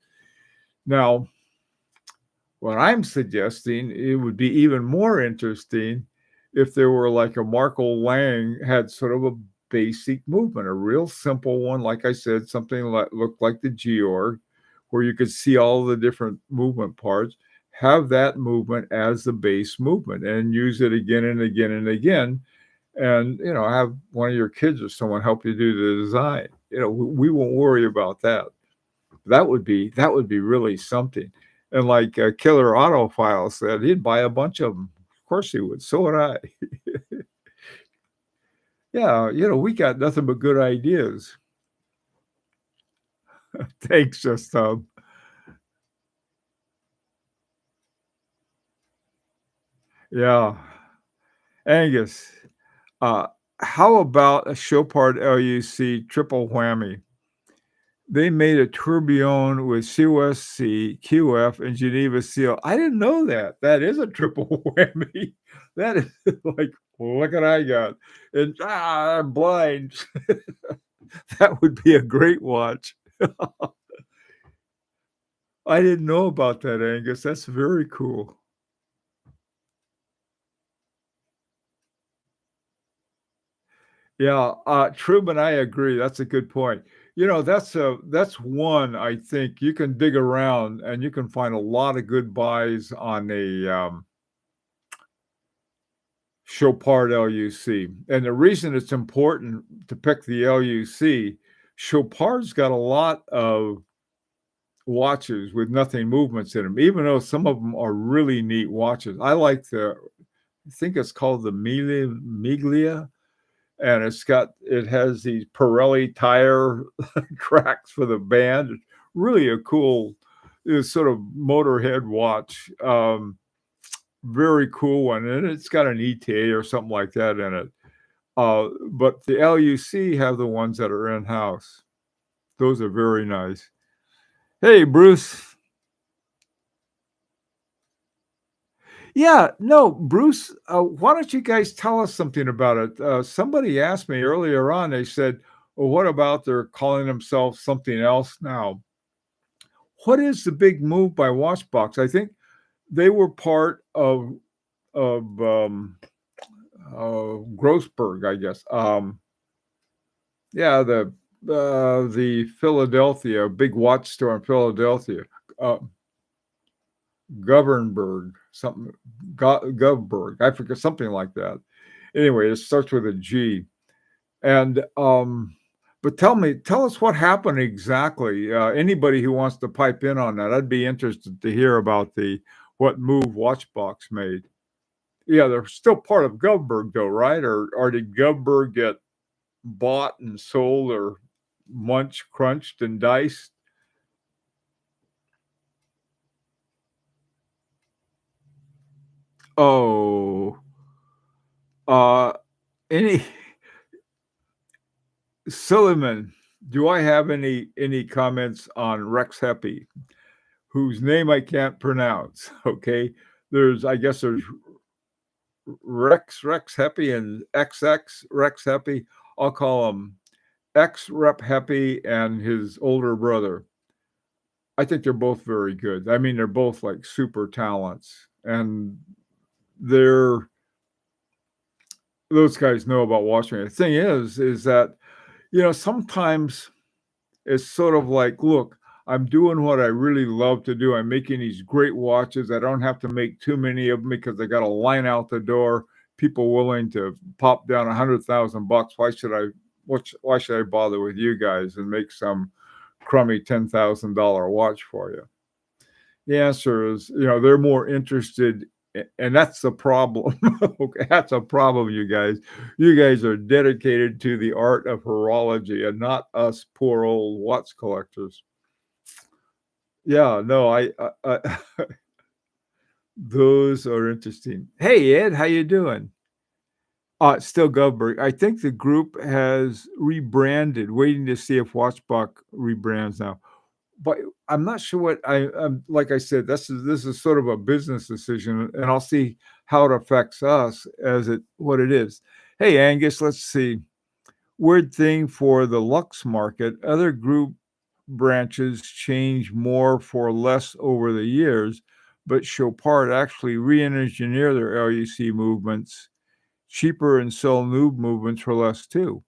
Now, what I'm suggesting, it would be even more interesting if there were like a Marco Lang had sort of a basic movement, a real simple one. Like I said, something like looked like the Georg, where you could see all the different movement parts. Have that movement as the base movement and use it again and again and again. And, have one of your kids or someone help you do the design. We won't worry about that. That would be really something. And like Killer Autophile said, he'd buy a bunch of them. Of course he would. So would I. Yeah, we got nothing but good ideas. Thanks, just yeah. Angus, how about a Chopard LUC triple whammy? They made a tourbillon with COSC, QF, and Geneva seal. I didn't know that. That is a triple whammy. That is like Look what I got. And, I'm blind. That would be a great watch. I didn't know about that, Angus. That's very cool. Yeah, Truman, I agree. That's a good point. That's one I think you can dig around and you can find a lot of good buys on a Chopard LUC. And the reason it's important to pick the LUC, Chopard's got a lot of watches with nothing movements in them, even though some of them are really neat watches. I think it's called the Miglia, and it has these Pirelli tire tracks for the band. It's really a cool, sort of motorhead watch. Very cool one, and it's got an ETA or something like that in it. But the LUC have the ones that are in house. Those are very nice. Hey, Bruce. Yeah, no, Bruce, why don't you guys tell us something about it? Somebody asked me earlier on, they said, well, what about they're calling themselves something else now? What is the big move by Watchbox? I think they were part of Grossberg, I guess. Yeah, the Philadelphia big watch store in Philadelphia, uh, Governberg, something, Govberg, I forget, something like that. Anyway, it starts with a G. And but tell us what happened exactly. Anybody who wants to pipe in on that, I'd be interested to hear about the what move Watchbox made. Yeah, they're still part of Govberg though, right? Or did Govberg get bought and sold or crunched and diced? Oh, uh, any Silliman, do I have any comments on Rex Heppy, whose name I can't pronounce? Okay, I guess there's Rex Heppy and XX Rex Heppy. I'll call him X Rep Heppy and his older brother. I think they're both very good. I mean, they're both like super talents, and they're those guys know about watching. The thing is that sometimes it's sort of like, look, I'm doing what I really love to do. I'm making these great watches. I don't have to make too many of them because I got a line out the door. People willing to pop down $100,000. Why should I bother with you guys and make some crummy $10,000 watch for you? The answer is, they're more interested, and that's the problem. Okay, that's a problem, you guys. You guys are dedicated to the art of horology and not us poor old watch collectors. Yeah, no, I those are interesting. Hey, Ed, how you doing? Still Govberg. I think the group has rebranded, waiting to see if Watchbach rebrands now. But I'm not sure like I said, this is sort of a business decision, and I'll see how it affects us as what it is. Hey, Angus, let's see. Weird thing for the Lux market, other group branches change more for less over the years, but Chopard actually re-engineer their LUC movements cheaper and sell new movements for less too.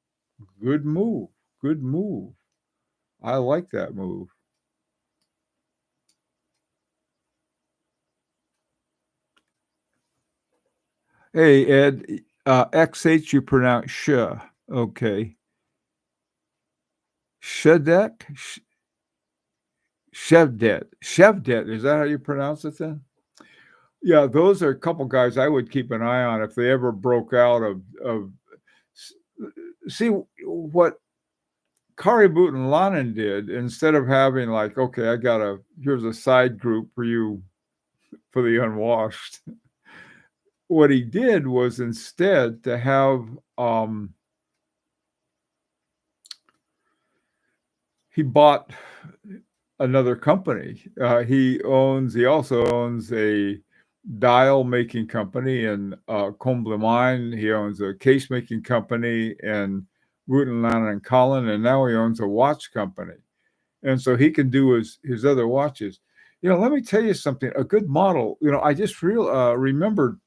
Good move. Good move. I like that move. Hey, Ed, XH you pronounce sh. Okay. Shedek? Shevdet. Shevdet. Is that how you pronounce it then? Yeah, those are a couple guys I would keep an eye on if they ever broke out of see what Kari Boot and Lannon did. Instead of having like, okay, here's a side group for you for the unwashed. What he did was instead to have he bought another company. He also owns a dial making company in Comblamine. He owns a case making company in Rutland and Collin, and now he owns a watch company. And so he can do his other watches. Let me tell you something. A good model. I just remember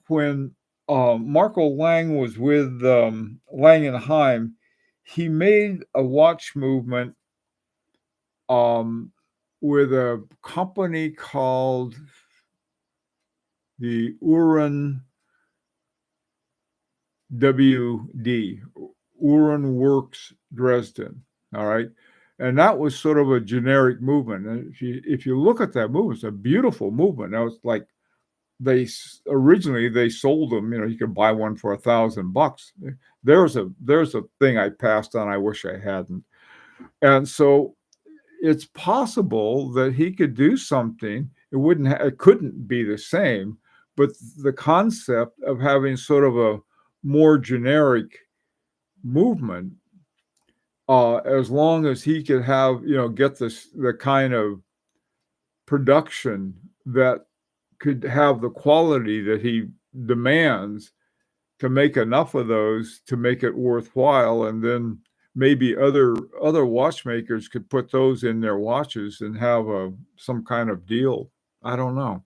when Marco Lang was with Lang and Heim. He made a watch movement um, with a company called the Uran WD, Uran Works Dresden. All right. And that was sort of a generic movement. And if you look at that movement, it's a beautiful movement. Now it's like originally they sold them. You could buy one for $1,000. There's a thing I passed on. I wish I hadn't. And so it's possible that he could do something. It couldn't be the same, but the concept of having sort of a more generic movement, as long as he could have, get the kind of production that could have the quality that he demands to make enough of those to make it worthwhile, and then maybe other watchmakers could put those in their watches and have some kind of deal. I don't know.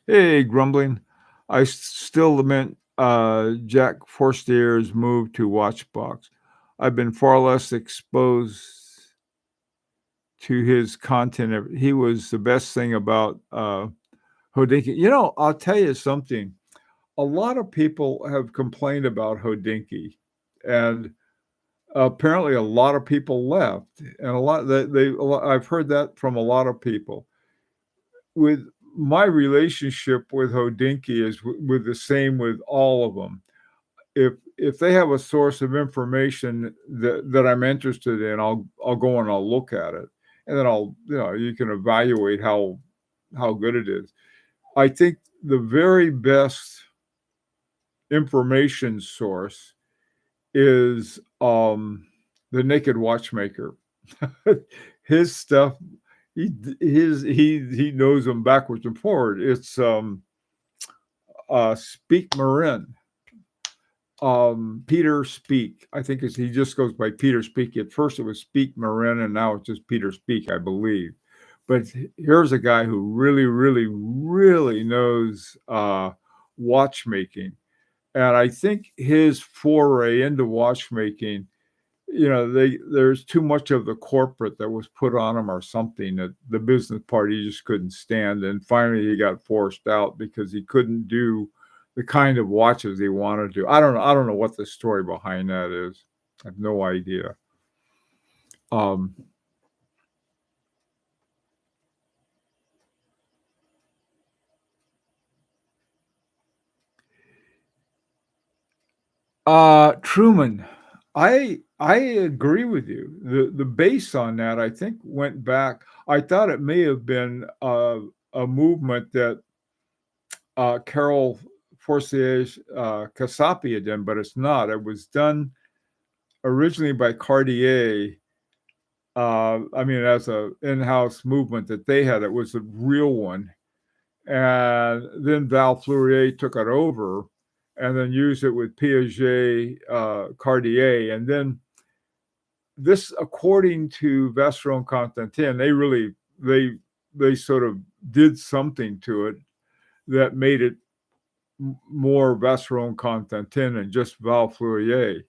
Hey, Grumbling. I still lament Jack Forstier's move to Watchbox. I've been far less exposed to his content. He was the best thing about Hodinkee. I'll tell you something. A lot of people have complained about Hodinkee, and apparently a lot of people left, and I've heard that from a lot of people. With my relationship with Hodinkee is with the same with all of them. If they have a source of information that I'm interested in, I'll go and I'll look at it, and then you can evaluate how good it is. I think the very best information source is the Naked Watchmaker. His stuff, he knows them backwards and forward. It's Speak Marin. Peter Speak. I think he just goes by Peter Speak. At first it was Speak Marin, and now it's just Peter Speak, I believe. But here's a guy who really, really, really knows watchmaking. And I think his foray into watchmaking, there's too much of the corporate that was put on him or something that the business party just couldn't stand. And finally he got forced out because he couldn't do the kind of watches he wanted to. I don't know what the story behind that is. I have no idea. Truman, I agree with you. The base on that, I think, went back. I thought it may have been a movement that Carol Forcier Casapi had done, but it's not. It was done originally by Cartier. As an in-house movement that they had. It was a real one. And then Val Fleurier took it over and then used it with Piaget Cartier. And then this, according to Vacheron Constantin, they sort of did something to it that made it more Vacheron Constantin and just Val Fleurier.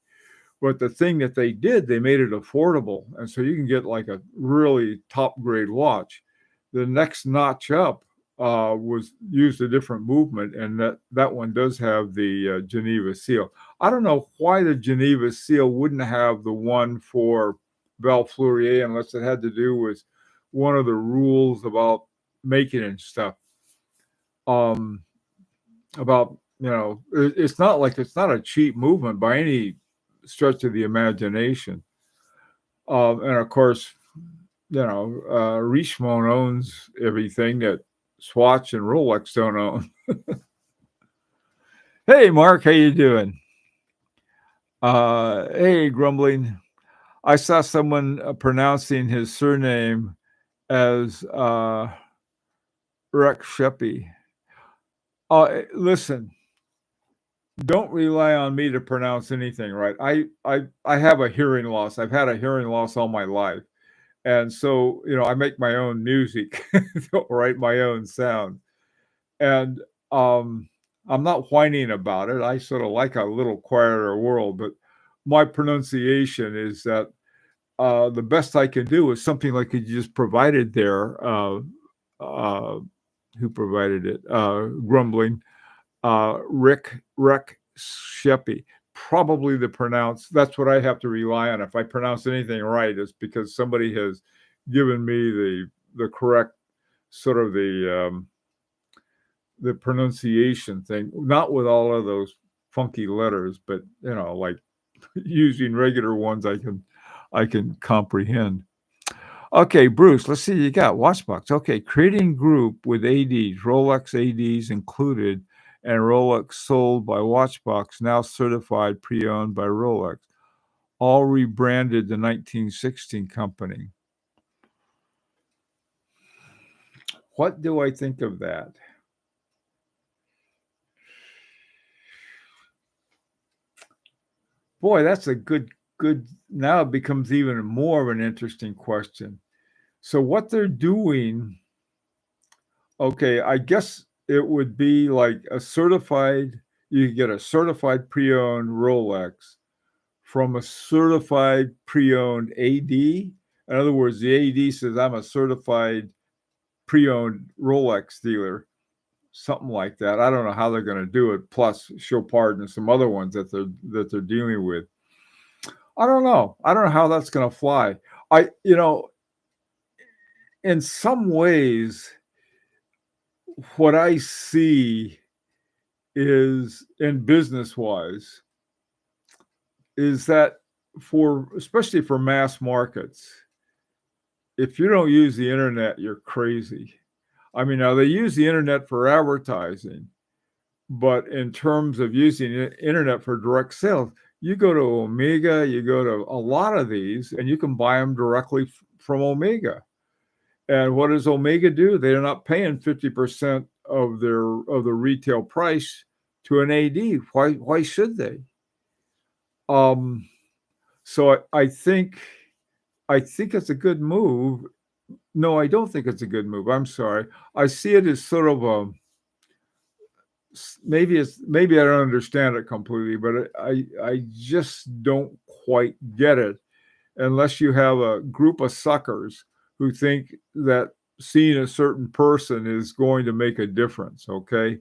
But the thing that they did, they made it affordable. And so you can get like a really top grade watch. The next notch up was used a different movement, and that one does have the Geneva seal. I don't know why the Geneva seal wouldn't have the one for Val Fleurier unless it had to do with one of the rules about making and stuff. It's not a cheap movement by any stretch of the imagination. And of course, Richemont owns everything that Swatch and Rolex don't own. Hey, Mark, how you doing? Hey, Grumbling. I saw someone pronouncing his surname as Rex Sheppy. Listen, don't rely on me to pronounce anything right. I have a hearing loss. I've had a hearing loss all my life. And so, I make my own music, write my own sound. And I'm not whining about it. I sort of like a little quieter world, but my pronunciation is that the best I can do is something like you just provided there. Who provided it? Grumbling. Rick Sheppy. Probably that's what I have to rely on. If I pronounce anything right, it's because somebody has given me the correct sort of the pronunciation thing, not with all of those funky letters, but like using regular ones I can comprehend. Okay, Bruce, let's see. You got Watchbox. Okay, creating group with ADs, Rolex ADs included, and Rolex sold by Watchbox, now certified pre-owned by Rolex, all rebranded the 1916 company. What do I think of that? Boy, that's a good. Now it becomes even more of an interesting question. So what they're doing, okay, I guess it would be like you get a certified pre-owned Rolex from a certified pre-owned AD. In other words, the AD says, I'm a certified pre-owned Rolex dealer, something like that. I don't know how they're going to do it, plus Chopard and some other ones that they're dealing with. I don't know how that's going to fly. In some ways, what I see is, in business wise, is that especially for mass markets, if you don't use the internet, you're crazy. I mean, now they use the internet for advertising, but in terms of using the internet for direct sales, you go to Omega, you go to a lot of these, and you can buy them directly from Omega. And what does Omega do? They're not paying 50% of the retail price to an AD. Why should they? So I think it's a good move. No, I don't think it's a good move. I'm sorry. I see it as sort of maybe I don't understand it completely, but I just don't quite get it unless you have a group of suckers who think that seeing a certain person is going to make a difference. Okay.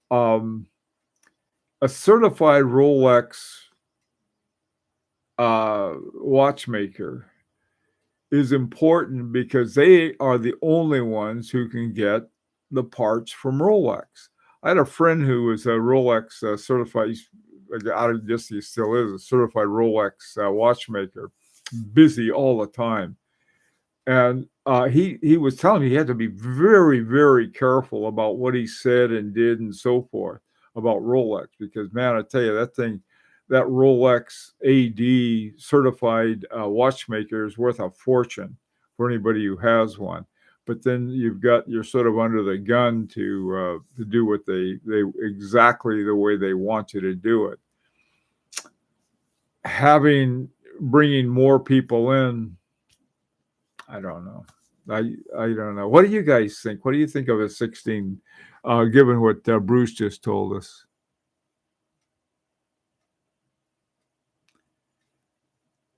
A certified Rolex watchmaker is important because they are the only ones who can get the parts from Rolex. I had a friend who was a Rolex certified, I guess he still is, a certified Rolex watchmaker, busy all the time. And he was telling me he had to be very, very careful about what he said and did and so forth about Rolex, because, man, I tell you, that Rolex AD certified watchmaker is worth a fortune for anybody who has one. But then you're sort of under the gun to do what they exactly the way they want you to do it. Bringing more people in, I don't know. I don't know. What do you guys think? What do you think of a 16, given what Bruce just told us?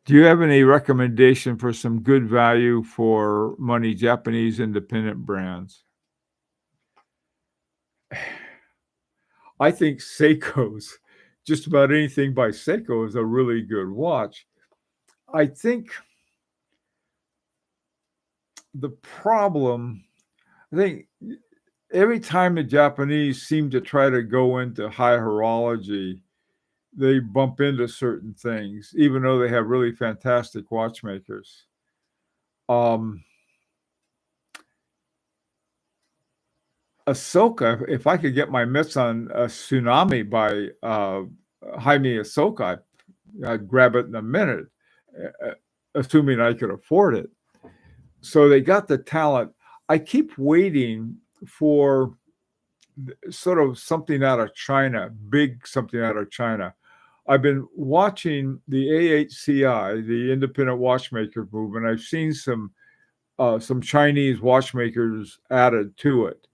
Do you have any recommendation for some good value for money Japanese independent brands? I think Seiko's, just about anything by Seiko is a really good watch. I think every time the Japanese seem to try to go into high horology, they bump into certain things, even though they have really fantastic watchmakers. Ahsoka, if I could get my mitts on a Tsunami by Jaime Ahsoka, I'd grab it in a minute, assuming I could afford it. So they got the talent. I keep waiting for sort of something out of China, big something out of China. I've been watching the AHCI, the Independent Watchmaker Movement. I've seen some Chinese watchmakers added to it,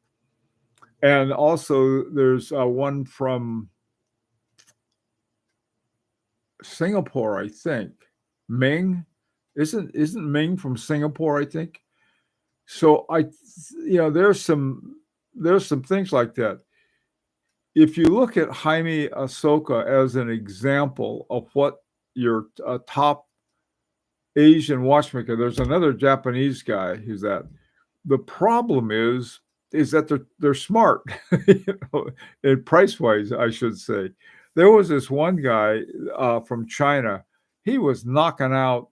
and also there's one from Singapore, I think. Ming, isn't Ming from Singapore? I think. So there's some things like that. If you look at Jaime Ahsoka as an example of what your top Asian watchmaker, there's another Japanese guy who's that. The problem is that they're smart, and price wise, I should say. There was this one guy from China. He was knocking out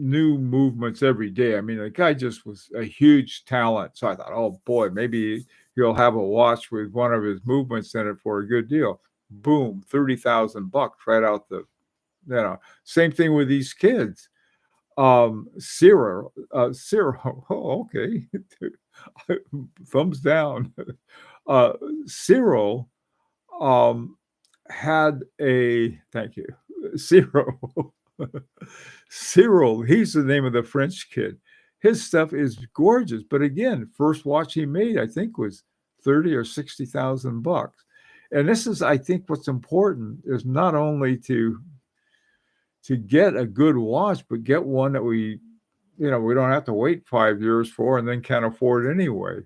new movements every day. I mean, the guy just was a huge talent. So I thought, oh boy, maybe he'll have a watch with one of his movements in it for a good deal. Boom, $30,000 right out same thing with these kids. Cyril, oh, okay. Thumbs down. Cyril had a, thank you, Cyril. Cyril, he's the name of the French kid. His stuff is gorgeous, but again, first watch he made, I think, was 30 or 60,000 bucks. And this is, I think, what's important is not only to get a good watch, but get one that we don't have to wait 5 years for and then can't afford anyway.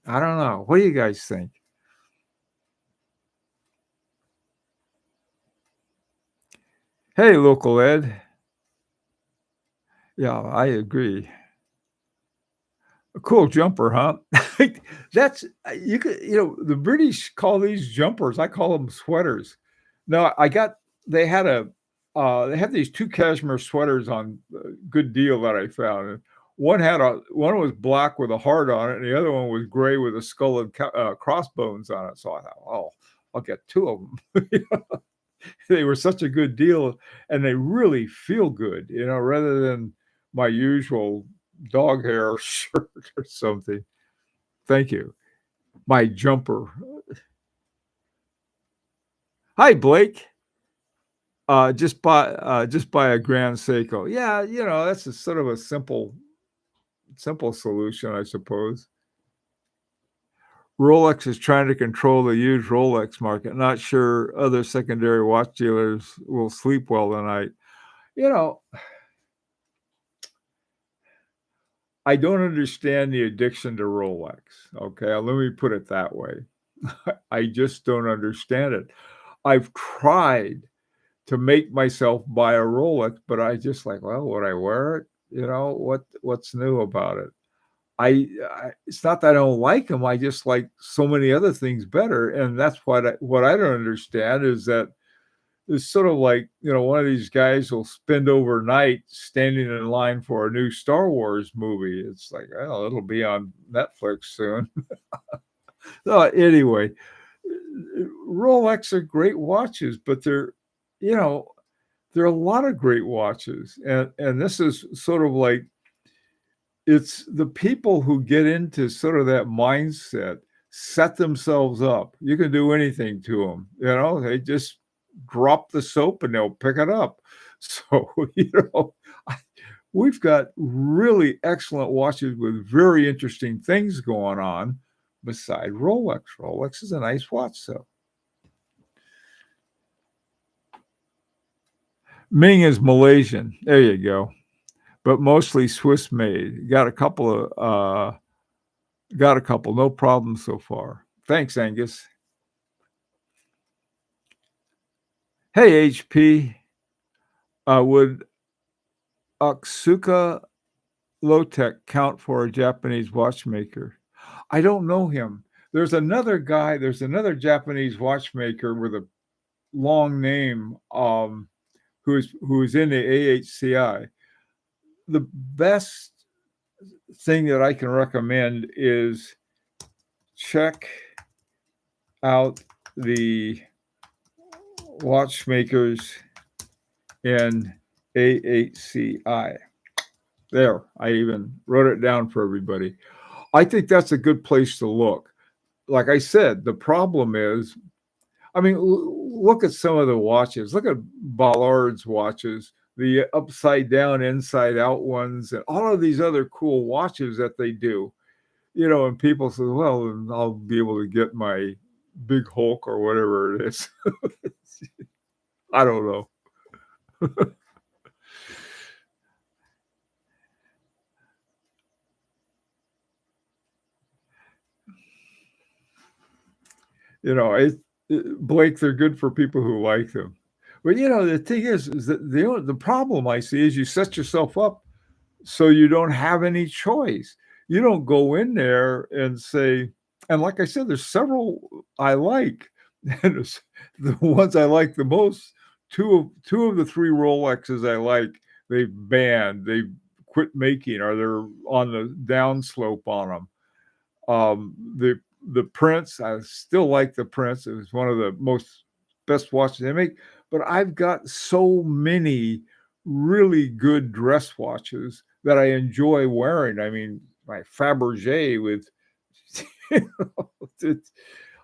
I don't know. What do you guys think? Hey, Local Ed. Yeah, I agree. A cool jumper, huh? That's the British call these jumpers. I call them sweaters. No, they had these two cashmere sweaters on good deal that I found. One was black with a heart on it, and the other one was gray with a skull and crossbones on it. So I thought, oh, I'll get two of them. They were such a good deal, and they really feel good, rather than my usual dog hair shirt or something. Thank you. My jumper. Hi, Blake. Just buy a Grand Seiko. Yeah, that's a sort of a simple solution, I suppose. Rolex is trying to control the huge Rolex market. Not sure other secondary watch dealers will sleep well tonight. I don't understand the addiction to Rolex. Okay, let me put it that way. I just don't understand it. I've tried to make myself buy a Rolex, but I just like, well, would I wear it? What's new about it? It's not that I don't like them. I just like so many other things better, and that's what I don't understand is that it's sort of like one of these guys will spend overnight standing in line for a new Star Wars movie. It's like, well, it'll be on Netflix soon. So anyway, Rolex are great watches, but there are a lot of great watches, and this is sort of like it's the people who get into sort of that mindset set themselves up. You can do anything to them. They just drop the soap and they'll pick it up. So, we've got really excellent watches with very interesting things going on beside Rolex. Rolex is a nice watch, so. Ming is Malaysian. There you go. But mostly Swiss made. Got a couple, no problem so far. Thanks, Angus. Hey, HP. Would Otsuka Lotec count for a Japanese watchmaker? I don't know him. There's another Japanese watchmaker with a long name, who is in the AHCI. The best thing that I can recommend is check out the watchmakers in AHCI. There, I even wrote it down for everybody. I think that's a good place to look. Like I said, the problem is, I mean, look at some of the watches. Look at Ballard's watches, the upside down, inside out ones, and all of these other cool watches that they do. And people say, well, then I'll be able to get my big Hulk or whatever it is. I don't know. It, Blake, they're good for people who like them. But the thing is that the problem I see is you set yourself up so you don't have any choice. You don't go in there and say, and like I said, there's several I like, and the ones I like the most. Two of the three Rolexes I like, they've banned, they've quit making, or they're on the downslope on them. The Prince, I still like the Prince. It was one of the most best watches they make. But I've got so many really good dress watches that I enjoy wearing. I mean, my Fabergé with, it's,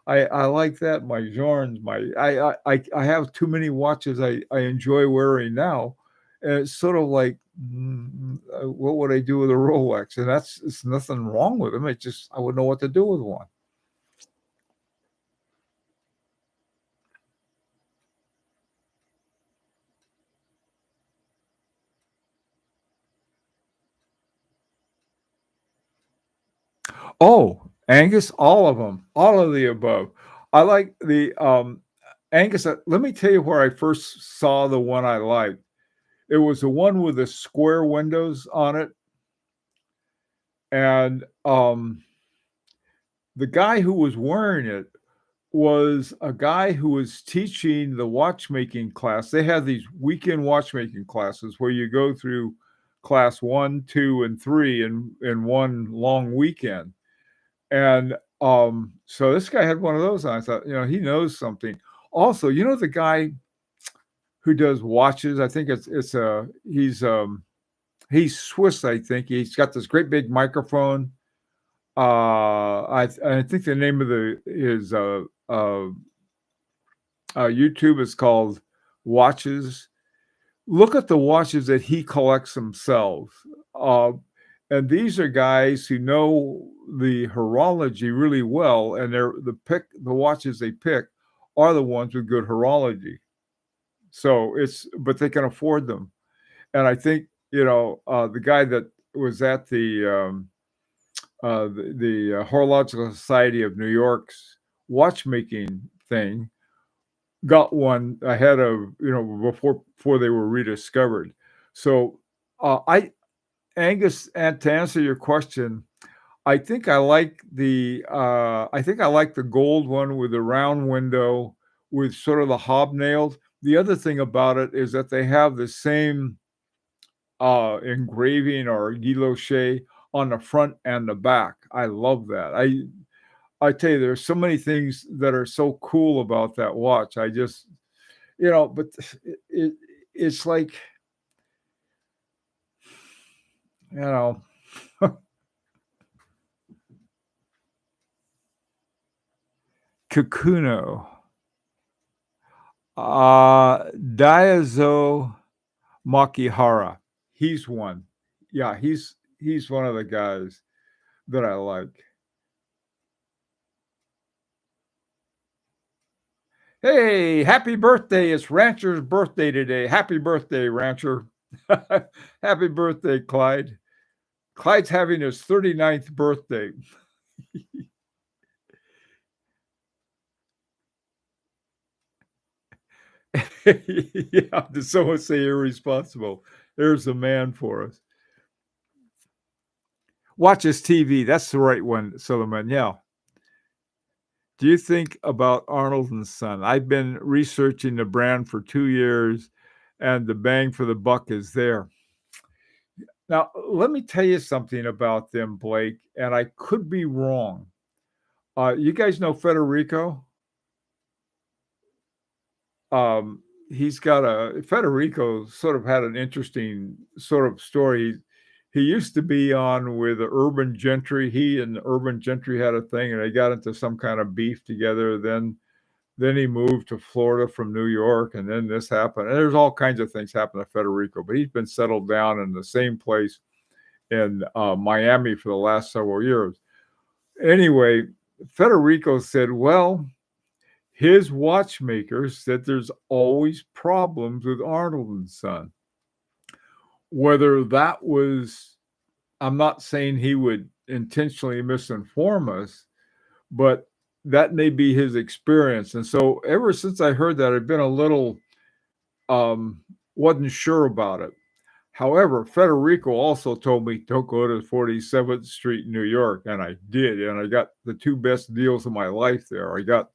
I like that. My Jorns, I have too many watches I enjoy wearing now, and it's sort of like, what would I do with a Rolex? And it's nothing wrong with them. It just I wouldn't know what to do with one. Oh, Angus, all of them, all of the above. I like the Angus. Let me tell you where I first saw the one I liked. It was the one with the square windows on it, and the guy who was wearing it was a guy who was teaching the watchmaking class. They had these weekend watchmaking classes where you go through class 1, 2, and 3 in one long weekend. And so this guy had one of those on. I thought, he knows something. Also, the guy who does watches, I think he's Swiss, I think. He's got this great big microphone. I think the name of his YouTube is called Watches. Look at the watches that he collects himself. Uh, and these are guys who know the horology really well, and the watches they pick are the ones with good horology. So but they can afford them. And I think the guy that was at the Horological Society of New York's watchmaking thing got one ahead of before they were rediscovered. So I Angus, and to answer your question, I think I like the gold one with the round window with sort of the hobnailed. The other thing about it is that they have the same engraving or guilloche on the front and the back. I love that. I tell you, there's so many things that are so cool about that watch. I just, but it it's like, you know, Kakuno, Diazo Makihara. He's one. Yeah, he's one of the guys that I like. Hey, happy birthday. It's Rancher's birthday today. Happy birthday, Rancher. Happy birthday, Clyde. Clyde's having his 39th birthday. Yeah, did someone say irresponsible? There's a man for us. Watches TV. That's the right one, Suleiman. Yeah. Do you think about Arnold and Son? I've been researching the brand for 2 years, and the bang for the buck is there. Now, let me tell you something about them, Blake, and I could be wrong. You guys know Federico? He's got Federico sort of had an interesting sort of story. he used to be on with the Urban Gentry. He and Urban Gentry had a thing, and they got into some kind of beef together. Then he moved to Florida from New York, and then this happened. And there's all kinds of things happen to Federico, but he's been settled down in the same place in Miami for the last several years. Anyway, Federico said, well, his watchmaker said there's always problems with Arnold and Son. Whether that was, I'm not saying he would intentionally misinform us, but that may be his experience. And so ever since I heard that, I've been a little, wasn't sure about it. However, Federico also told me don't go to 47th Street in New York, and I did, and I got the two best deals of my life there. I got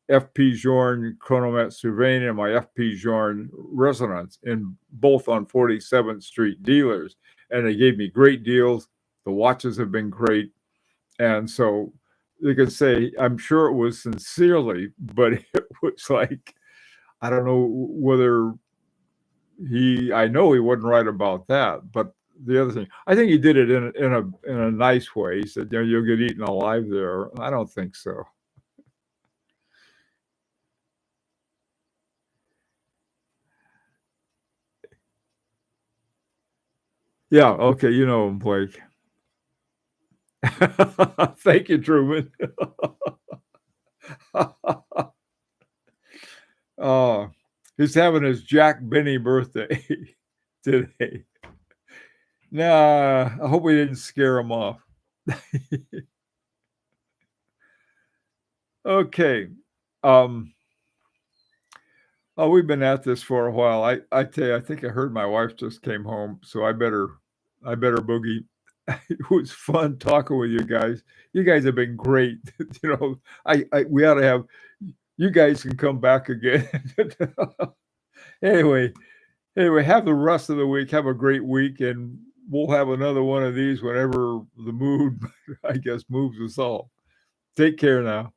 F.P. Journe Chronomet Sylvain and my F.P. Journe Resonance, in both on 47th Street dealers, and they gave me great deals. The watches have been great, and so you could say I'm sure it was sincerely, but it was like I don't know whether I know he wasn't right about that, but the other thing, I think he did it in a nice way. He said, you'll get eaten alive there. I don't think so. Yeah, okay, you know him, Blake. Thank you, Truman. Oh, he's having his Jack Benny birthday today. Nah, I hope we didn't scare him off. Okay. Oh, we've been at this for a while. I tell you, I think I heard my wife just came home, so I better boogie. It was fun talking with you guys. You guys have been great. We ought to have you guys can come back again. anyway, have the rest of the week. Have a great week, and we'll have another one of these whenever the mood, I guess, moves us all. Take care now.